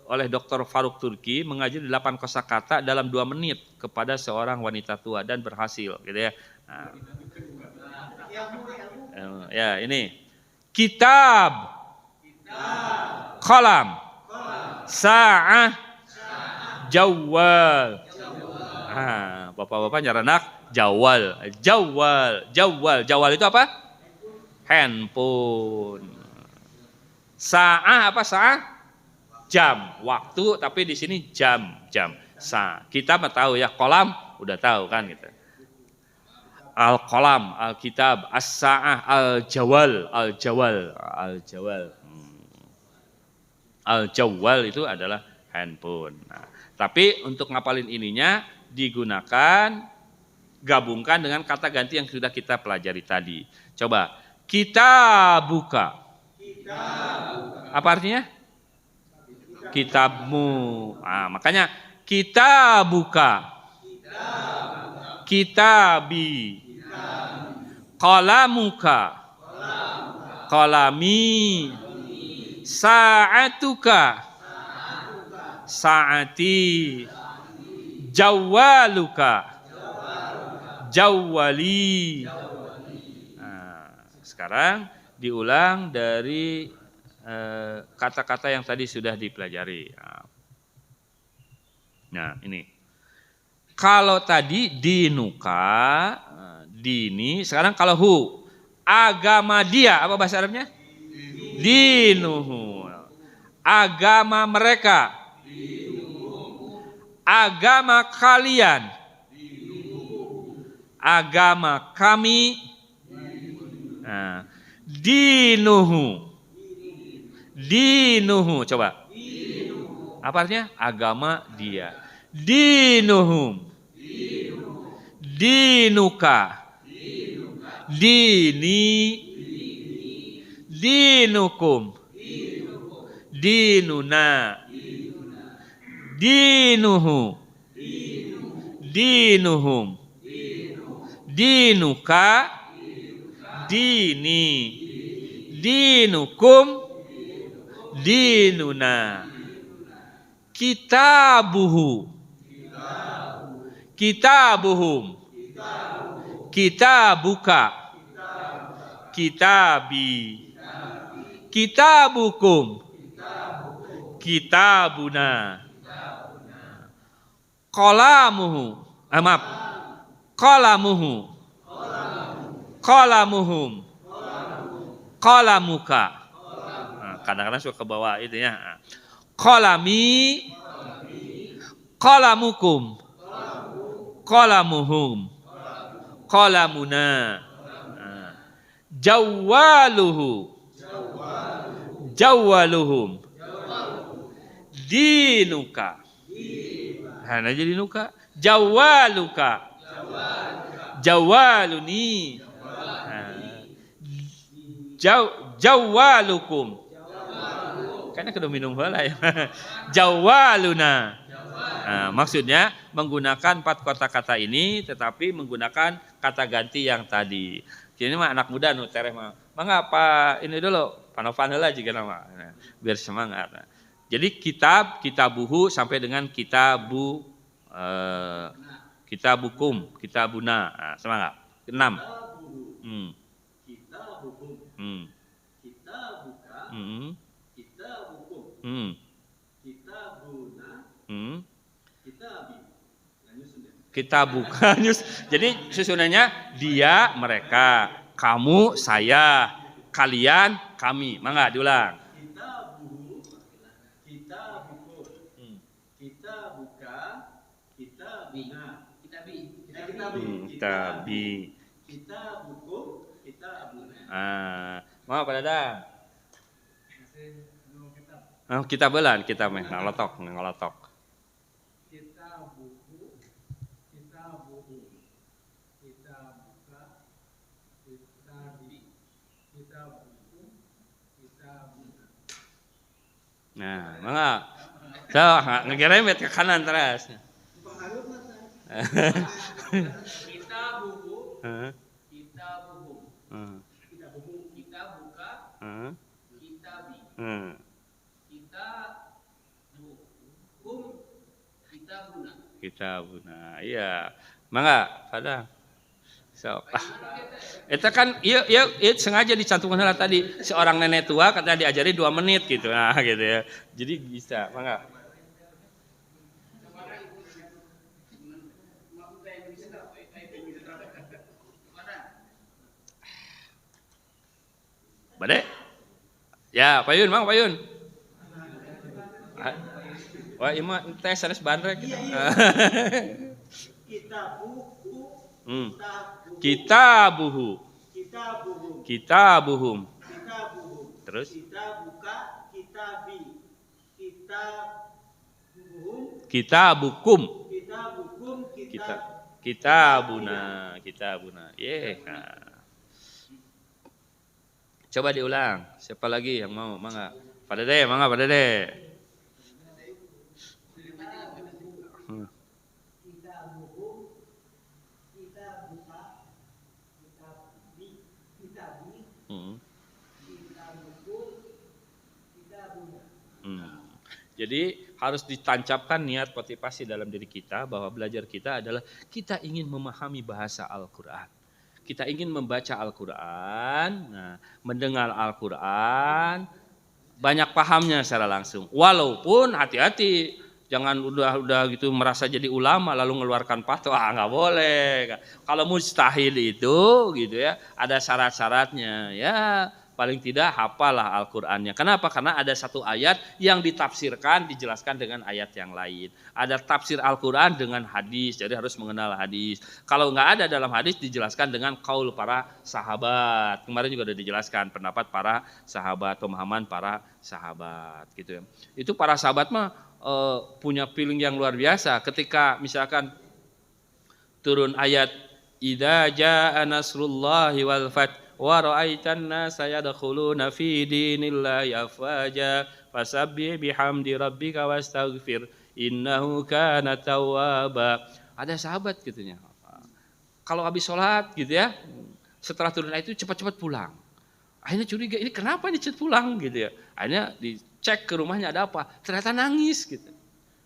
oleh Dr. Faruk Turki mengajar 8 kosakata dalam 2 menit kepada seorang wanita tua dan berhasil, gitu ya. Nah, ya ini kitab, qalam, sa'ah, jawal. Nah, bapak-bapak nyaranak jawal, jawal, jawal, jawal itu apa? Handphone. Sa'ah apa sa'ah? Jam, waktu, tapi di sini jam. Sa. Kita mah tahu ya, kolam udah tahu kan gitu. Al-qalam, al-kitab, as-sa'ah, al-jawal, al-jawal, al-jawal. Al-jawal itu adalah handphone. Nah, tapi untuk ngapalin ininya digunakan gabungkan dengan kata ganti yang sudah kita pelajari tadi. Coba kita buka. Apa artinya? Kitabmu. Nah, makanya kita buka. Kitabi. Qalamuka. Qalami. Sa'atuka. Sa'ati. Jawaluka. Jawali. Sekarang diulang dari kata-kata yang tadi sudah dipelajari. Nah ini. Kalau tadi dinuka, dini, sekarang kalau hu, agama dia, apa bahasa Arabnya? Dinuhu. Agama mereka. Agama kalian. Agama kami. Nah, dinuhu. Dinuhu, coba. Apa artinya? Agama dia. dinuhum, dinuka, dini, dinukum, dinuna, dinuhu, dinuhum, dinuka, dini, dinukum, dinuna, kitabuhu, kitabuhum, kitabuka, kitabi, kitabukum, kitabuna, qalamuhu, maaf, qalamuhu, qalamuhum, qalamuka. Kadang-kadang suka ke bawah itu ya. Qalami, qalamukum, qalamuhum, qalamuna, jawaluhu, jawaluhum, dinuka, nah jadi nuka, jawaluka, jawaluni, jawalukum, karena kedua minum bola ya. Jawaluna. Nah, maksudnya menggunakan 4 kata-kata ini, tetapi menggunakan kata ganti yang tadi. Ini mah anak muda nu tereh mah. Mangga apa ini dulu, panovan heula jika nama. Nah, biar semangat. Nah, jadi kitab, kitabuhu sampai dengan kitabu, kitabukum, kitabuna. Nah, semangat. 6. Kitabukum. Kitabuka. Kitabuna, kita bukan jadi susunannya dia, mereka, kamu, saya, kalian, kami. Mangga diulang. Kitabu, kitabukum, kitabuka, kitabuna, kitabi, kitabukum, kitabuna. Mau pada dah. Kita belan, kita ngalotok. Kita buku, kita buku, kita buka, kita bi, kita buku, kita buka. Nah, mangga. So, ngegeremet ke kanan terus. Kita buku, kita buku, kita buku, kita buka, kita bi. Kita buna, iya, mangga, pada, so, itu kan, iya, sengaja dicantumkan lah tadi, seorang nenek tua katanya diajari 2 menit gitu, nah gitu ya, jadi bisa, mangga. Bade, ya, Pak Yun, mang, Pak Yun. Wah, ima tes sanes bandrek gitu. Kitabuhu. Kitabuhu. Kitabuhum. Terus? Kitabuka, kitabi. Kitabuhum. Kitabukum. Kitabuna. Yeah. Coba diulang. Siapa lagi yang mau? Mangga. Pada deh. Jadi harus ditancapkan niat motivasi dalam diri kita bahwa belajar kita adalah kita ingin memahami bahasa Al-Quran. Kita ingin membaca Al-Quran, nah, mendengar Al-Quran, banyak pahamnya secara langsung. Walaupun hati-hati, jangan udah gitu merasa jadi ulama lalu mengeluarkan fatwa, nggak boleh. Kalau mustahil itu gitu ya, ada syarat-syaratnya ya. Paling tidak hafalah Al-Qur'annya. Kenapa? Karena ada satu ayat yang ditafsirkan, dijelaskan dengan ayat yang lain. Ada tafsir Al-Qur'an dengan hadis, jadi harus mengenal hadis. Kalau nggak ada dalam hadis, dijelaskan dengan qaul para sahabat. Kemarin juga sudah dijelaskan pendapat para sahabat, pemahaman para sahabat gitu ya. Itu para sahabat mah punya feeling yang luar biasa ketika misalkan turun ayat idza jaa nasrullahi wal fath wa ra'aitan nasa yadkhuluna fi dinillahi afwaja fasabbih bihamdi rabbika wastaghfir innahu kana tawwaba. Ada sahabat gitunya. Kalau habis sholat gitu ya, setelah turun ayat itu cepat-cepat pulang. Akhirnya curiga, ini kenapa ini cepat pulang gitu ya. Akhirnya dicek ke rumahnya ada apa, ternyata nangis gitu.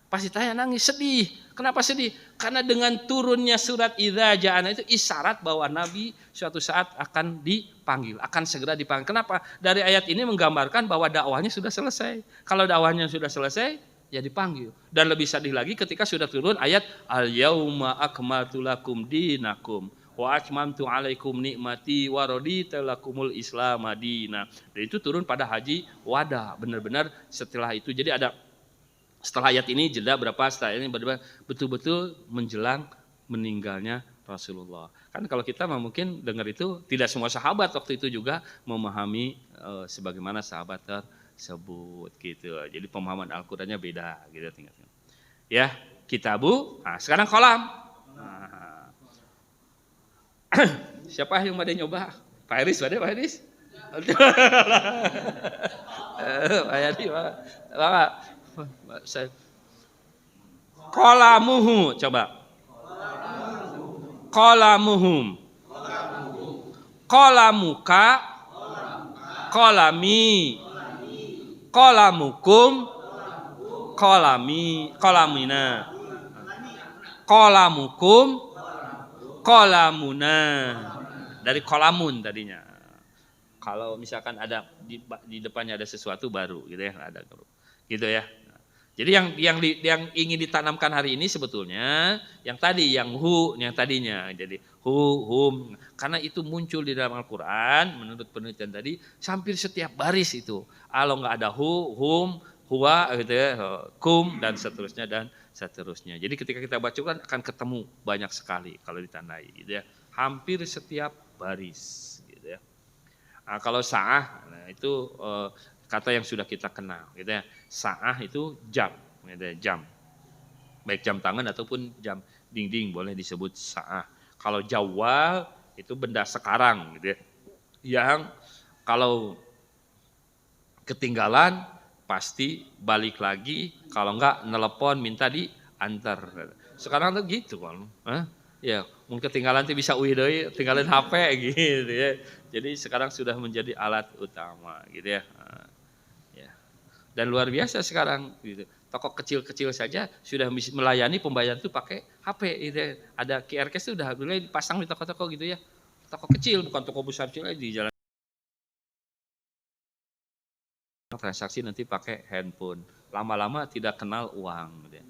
Pasti tanya nangis, sedih. Kenapa sedih? Karena dengan turunnya surat Idza Ja'ana itu isyarat bahwa Nabi suatu saat akan dipanggil, akan segera dipanggil. Kenapa? Dari ayat ini menggambarkan bahwa dakwahnya sudah selesai. Kalau dakwahnya sudah selesai, ya dipanggil. Dan lebih sedih lagi ketika sudah turun ayat al-yauma akmaltu lakum dinakum wa atmamtu alaikum nikmati wa raditu lakumul Islam madina. Dan itu turun pada haji wada, benar-benar setelah itu. Jadi ada setelah ayat ini jeda berapa, setelah ini betul-betul menjelang meninggalnya Rasulullah. Kan kalau kita mungkin dengar itu tidak semua sahabat waktu itu juga memahami sebagaimana sahabat tersebut gitu. Jadi pemahaman Al-Qur'annya beda gitu tingkatnya. Ya, kitabu. Nah, sekarang kolam. Nah. Siapa yang pada nyoba? Pak Iris, Pak Iris? Pak Yadi, Pak. Qalamuhu, coba. Qalamuhum. Qalamuka. Qalami. Qalamukum. Qalami. Qalamina. Qalamukum. Qalamuna. Dari qalamun tadinya. Kalau misalkan ada di depannya ada sesuatu baru gitu ya, ada gitu ya. Jadi yang ingin ditanamkan hari ini sebetulnya yang tadi, yang yang tadinya. Jadi hum, karena itu muncul di dalam Al-Qur'an menurut penelitian tadi hampir setiap baris itu. Kalau nggak ada hum, huwa gitu ya, kum dan seterusnya. Jadi ketika kita baca kan akan ketemu banyak sekali kalau ditandai gitu ya. Hampir setiap baris gitu ya. Nah, kalau sa'ah nah itu kata yang sudah kita kenal gitu ya. Sa'ah itu jam, gitu ya, jam. Baik jam tangan ataupun jam dinding boleh disebut sa'ah. Kalau jawal itu benda sekarang gitu ya. Yang kalau ketinggalan pasti balik lagi, kalau enggak nelepon minta diantar. Sekarang tuh gitu kan. Ya, mungkin ketinggalan tuh bisa deui, tinggalin HP gitu ya. Jadi sekarang sudah menjadi alat utama gitu ya. Dan luar biasa sekarang gitu. Toko kecil-kecil saja sudah melayani pembayaran itu pakai HP gitu ya. Ada QR code itu udah mulai dipasang di toko-toko gitu ya. Toko kecil bukan toko besar di jalan. Transaksi nanti pakai handphone. Lama-lama tidak kenal uang gitu ya.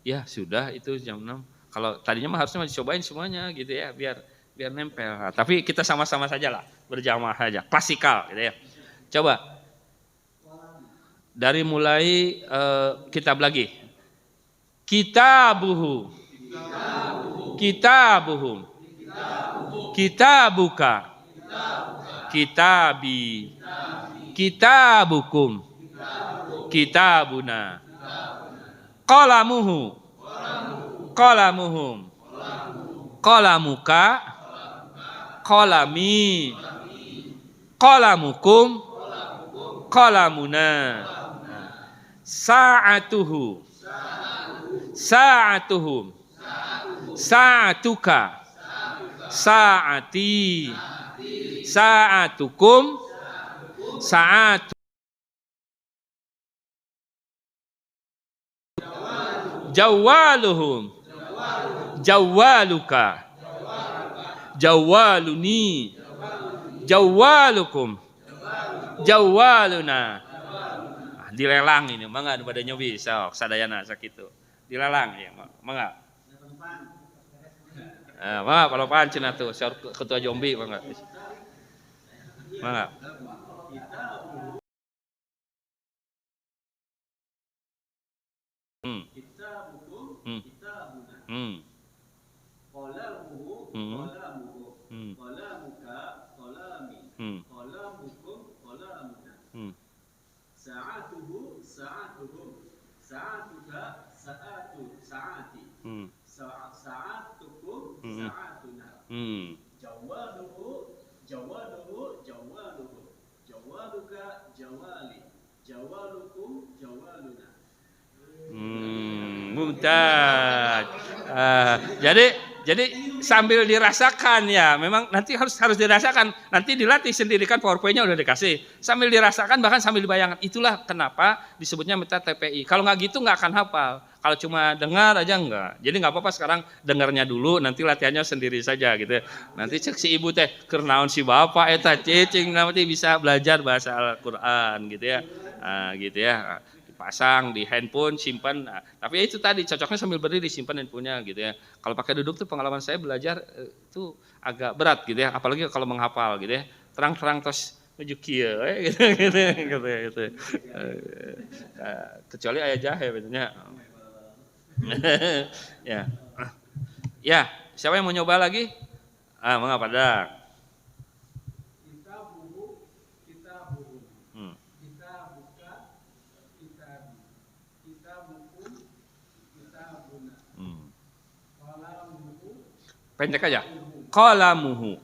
Ya sudah itu jam 6. Kalau tadinya mah harusnya dicobain semuanya gitu ya biar nempel. Nah, tapi kita sama-sama saja lah, berjamaah saja, klasikal gitu ya. Coba dari mulai kitab lagi. Kitabuhu. Kitabuhum. Kitabuka. Kitabi. Kitabukum. Kitabuna. Qalamuhu. Qalamuhum. Qalamuka. Qalami. Qalamukum. Qalamuna. Sa'atuhu. Sa'atuhum. Sa'atuka. Sa'ati. Sa'atukum. Sa'atu. Jawaluhum. Jawaluka. Jawaluni. Jawalukum. Jawaluna. Dilelang ini, mangga pada nyobi sok sadayana sakitu. Dilelang ya, mangga. Mangga kalau pan cenah tuh ketua Jombi mangga. Mangga. Qalamuhu qalamuhu qalamuka qalami qalamukum Sa'atuhu, sa'atuhum, sa'atuka, sa'atu, sa'ati, sa'atukum, sa'atuna, jawaluhu, jawaluhu, jawaluhu, jawaluka, jawali, jawalukum, jawaluna. Mumtaz. Jadi sambil dirasakan ya, memang nanti harus dirasakan. Nanti dilatih sendiri kan, PowerPoint-nya udah dikasih. Sambil dirasakan, bahkan sambil dibayangkan. Itulah kenapa disebutnya meta TPI. Kalau nggak gitu nggak akan hafal. Kalau cuma dengar aja enggak. Jadi nggak apa-apa sekarang dengarnya dulu, nanti latihannya sendiri saja gitu. Nanti cek si ibu teh kernaon si bapak eta cicing, nanti bisa belajar bahasa Al-Qur'an gitu ya. Gitu ya. Pasang di handphone, simpan. Nah, tapi ya itu tadi cocoknya sambil berdiri, simpan handphonenya gitu ya. Kalau pakai duduk tuh pengalaman saya belajar itu agak berat gitu ya, apalagi kalau menghafal gitu ya. Terang-terang terus menuju kieu gitu. Kecuali ayah jahe betulnya. Ya. Ya, siapa yang mau nyoba lagi? Mengapa dah? Pendek aja. Qalamun,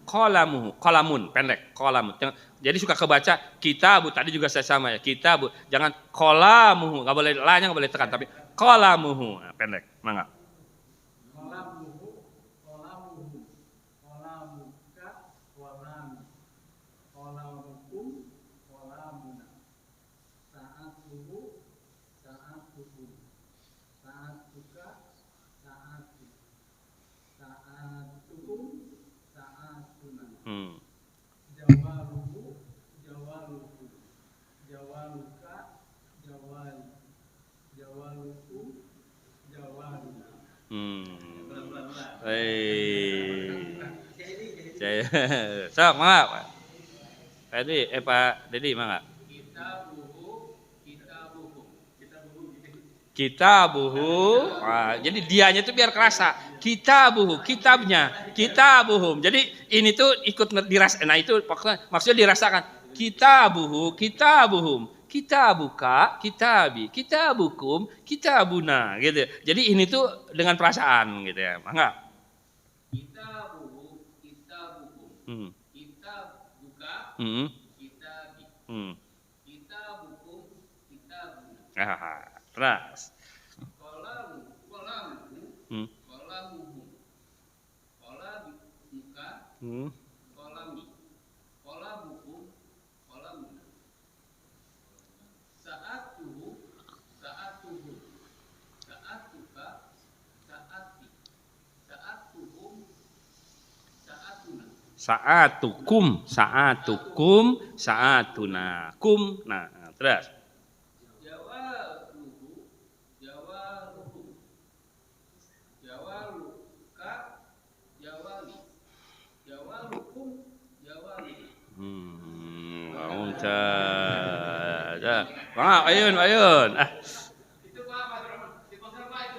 pendek, qalamun. Jadi suka kebaca kitabu, tadi juga saya sama ya, kitabu. Jangan qalamuhu, enggak boleh la-nya enggak boleh tekan, tapi qalamuhu. Nah, pendek, mangga. Qalamuhu, qalamuka, qalamukum, qalamuna. Sa'atuhu, sa'atukum, sa'atuka, sa'atu, sa'atukum, sa'atuna. Jawaluhu, jawaluhu, jawaluka, jawali, jawalukum, jawaluna. Sok, mangga. Pak Dedi, mangga. Kitabuhu. Jadi dianya itu biar kerasa. Kitabuhu, kitabnya, kitabuhum. Jadi ini tuh ikut dirasakan. Nah itu maksudnya dirasakan. Kitabuhu, kitabuhum, kitabuka, kitabi, kitabukum, kitabuna gitu. Jadi ini tuh dengan perasaan gitu ya. Mangga. Kitabuhu, kitabukum, kitabuka, kitabi, kitabukum, kitabuna. Terus. Qalamuhu, qalamuhum, qalamuka, qalami, qalamukum, qalamuna. Sa'atuhu, sa'atuhum, sa'atuka, sa'ati, sa'atuhum, sa'atuna. Sa'atukum, sa'atuna. Kum. Nah, terus. Jawaluhu, jawaluhum, jawaluka, jawali, jawalukum, jawaluna. Ayun. Itu apa? Dipanggil apa itu?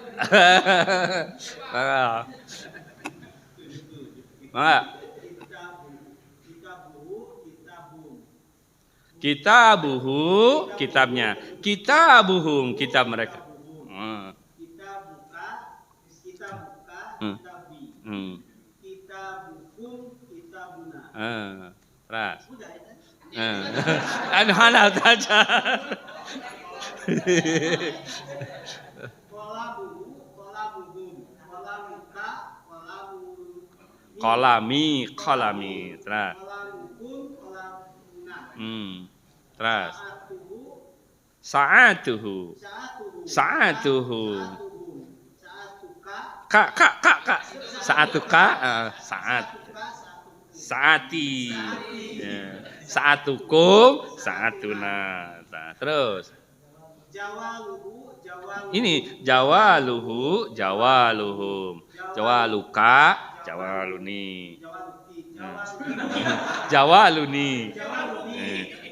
Kitabuhu, kitabnya. Kitabuhum, kitab mereka. Kitabuka, kitabi. Kitabukum, kitabuna. Terus. Halal saja. Qalamuhum, qalamuka, Qalami. Terus. qalamukum, qalamuna. Terus. Sa'atuhu. Sa'atuka, Kak. Sa'atuka, Sa'ati. Sa'atukum, Sa'atuna. Nah, terus. Ini jawaluhu, jawaluhum. Jawaluka, jawaluni. Jawaluni.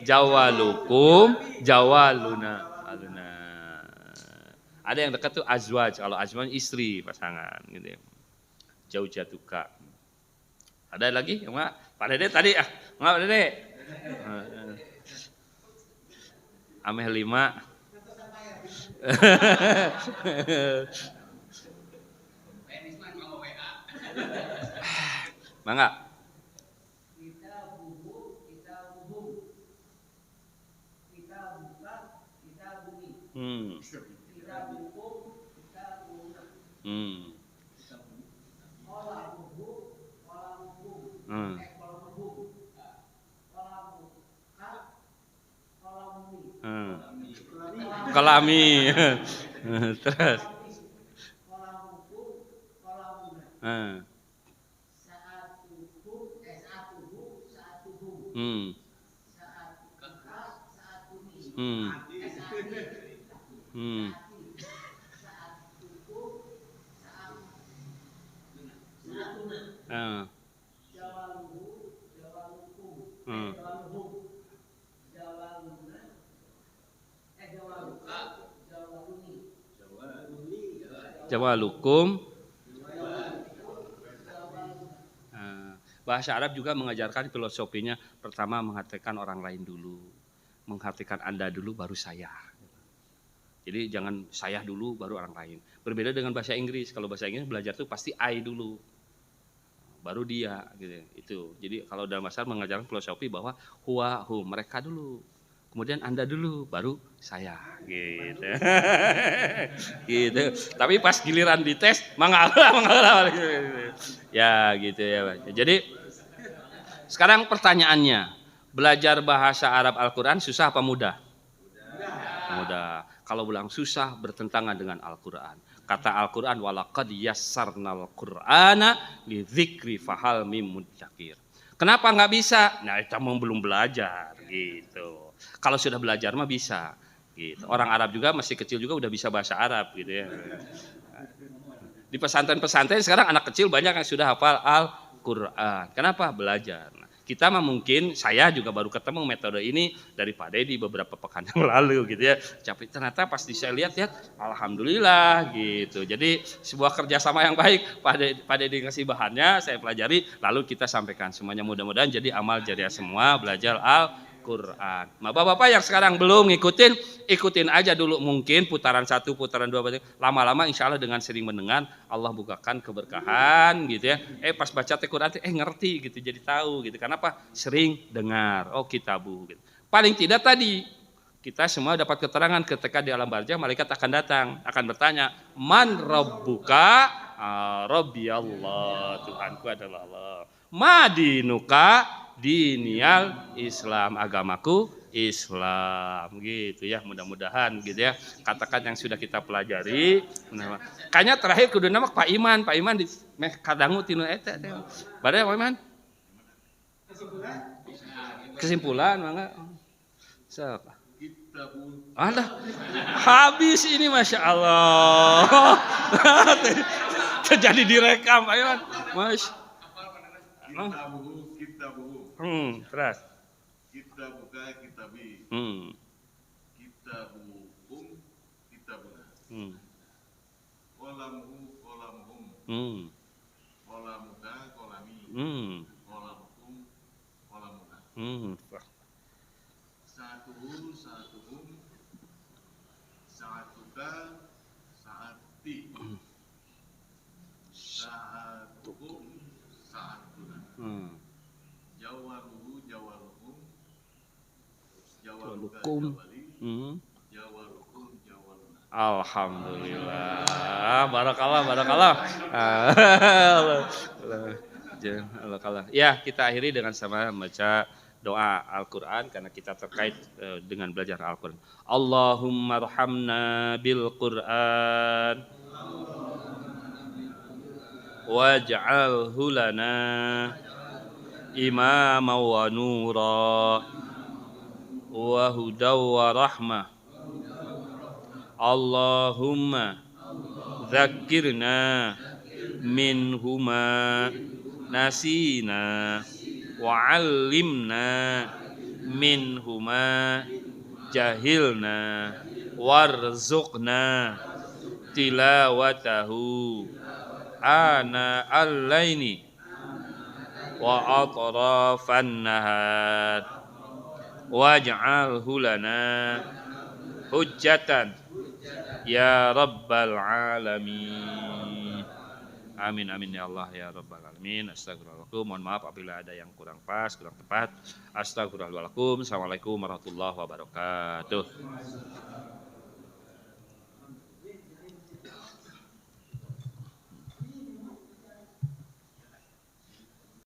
Jawalukum, jawaluna. Ada yang dekat tuh azwaj, kalau azwaj istri, pasangan gitu ya. Jaujatuka. Ada lagi? Enggak? Pak Dede tadi enggak Pak Dede. Ameh 5. Mangga. Kita bubu, kita bubu. Kita buka, kita bumi. Kita buku, kita guna. Olah bubu, olah bubu. Olah bubu. Olah buka, olah bumi. Kalami. Terus. Olah buku, olah guna. Saat tubuh, saat tubuh, saat tubuh. Saat buka, saat bumi. Saat tubuh, saat guna. Jawaluhu, jawalukum. Jawaluhum. Jawaluna. Jawaluka, jawaluni. Jawalukum. Bahasa Arab juga mengajarkan filosofinya, pertama menghatikan orang lain dulu, menghatikan Anda dulu baru saya. Jadi jangan saya dulu baru orang lain. Berbeda dengan bahasa Inggris. Kalau bahasa Inggris belajar tuh pasti I dulu, baru dia gitu. Itu. Jadi kalau dalam bahasa Arab mengajarkan filosofi bahwa huwa hum, mereka dulu. Kemudian Anda dulu, baru saya, gitu. Gitu. Tapi pas giliran dites, mangala. Ya, gitu ya. Jadi sekarang pertanyaannya, belajar bahasa Arab Al-Quran susah apa mudah? Mudah. Kalau bilang susah bertentangan dengan Al-Quran. Kata Al-Quran, walaqad yassarnal Qur'ana lidzikri fahal mim mudzakir. Kenapa nggak bisa? Nah, kita belum belajar, gitu. Kalau sudah belajar mah bisa, gitu. Orang Arab juga masih kecil juga udah bisa bahasa Arab, gitu ya. Di pesantren-pesantren sekarang anak kecil banyak yang sudah hafal Al-Quran. Kenapa? Belajar. Nah, kita mah mungkin, saya juga baru ketemu metode ini dari Pak Dedi beberapa pekan yang lalu, gitu ya. Tapi ternyata pas saya lihat, alhamdulillah, gitu. Jadi sebuah kerjasama yang baik. Pak Dedi ngasih bahannya, saya pelajari, lalu kita sampaikan semuanya. Mudah-mudahan jadi amal jariah semua, belajar Al-Quran. Nah, bapak-bapak yang sekarang belum ikutin aja dulu, mungkin putaran 1, putaran 2, lama-lama insya Allah dengan sering mendengar Allah bukakan keberkahan, gitu ya. Pas baca Quran ngerti gitu, jadi tahu gitu. Kenapa? Sering dengar. Oh, kitabu gitu. Paling tidak tadi kita semua dapat keterangan ketika di alam barzah malaikat akan datang, akan bertanya, "Man rabbuka?" Rabbi Allah, Tuhanku adalah Allah. Madinuka? Dinial Islam, agamaku Islam, gitu ya. Mudah-mudahan gitu ya, katakan yang sudah kita pelajari. Kayaknya terakhir kudu nama Pak Iman di kadangu tinu eta teh. Bade Pak Iman? Kesimpulan mangga. Siapa? Ada habis ini, Masya Allah. Terjadi direkam Pak Iman. Terus. Kita buka, kita bi. Kita bukum, kita buna. Kolamuhu, kolamuhum. Kolamuka, kolami. Kolamukum, kolamuna. Satuhu, satuhum. Saatuka, saati. Saatuhum, saatuna. Jawaluhu, jawaluhum. Jawalukum. Jawalukum, jawaluna. Alhamdulillah. Barakallah. Ya, kita akhiri dengan sama membaca doa Al-Quran karena kita terkait dengan belajar Al-Quran. Allahumma arhamna bil Quran waj'alhu lana imama wa nura wa hudaw wa rahmah. Allahumma dzakirna minhuma nasina wa 'allimna minhuma jahilna warzuqna tilawatahu ana al-laini wa atrafan nahar waj'alhu lana hujjatan ya rabbal alamin. Amin amin ya Allah ya rabbal alamin. Astagfirullahaladzim. Mohon maaf apabila ada yang kurang pas, kurang tepat. Astagfirullahaladzim. Assalamualaikum warahmatullahi wabarakatuh.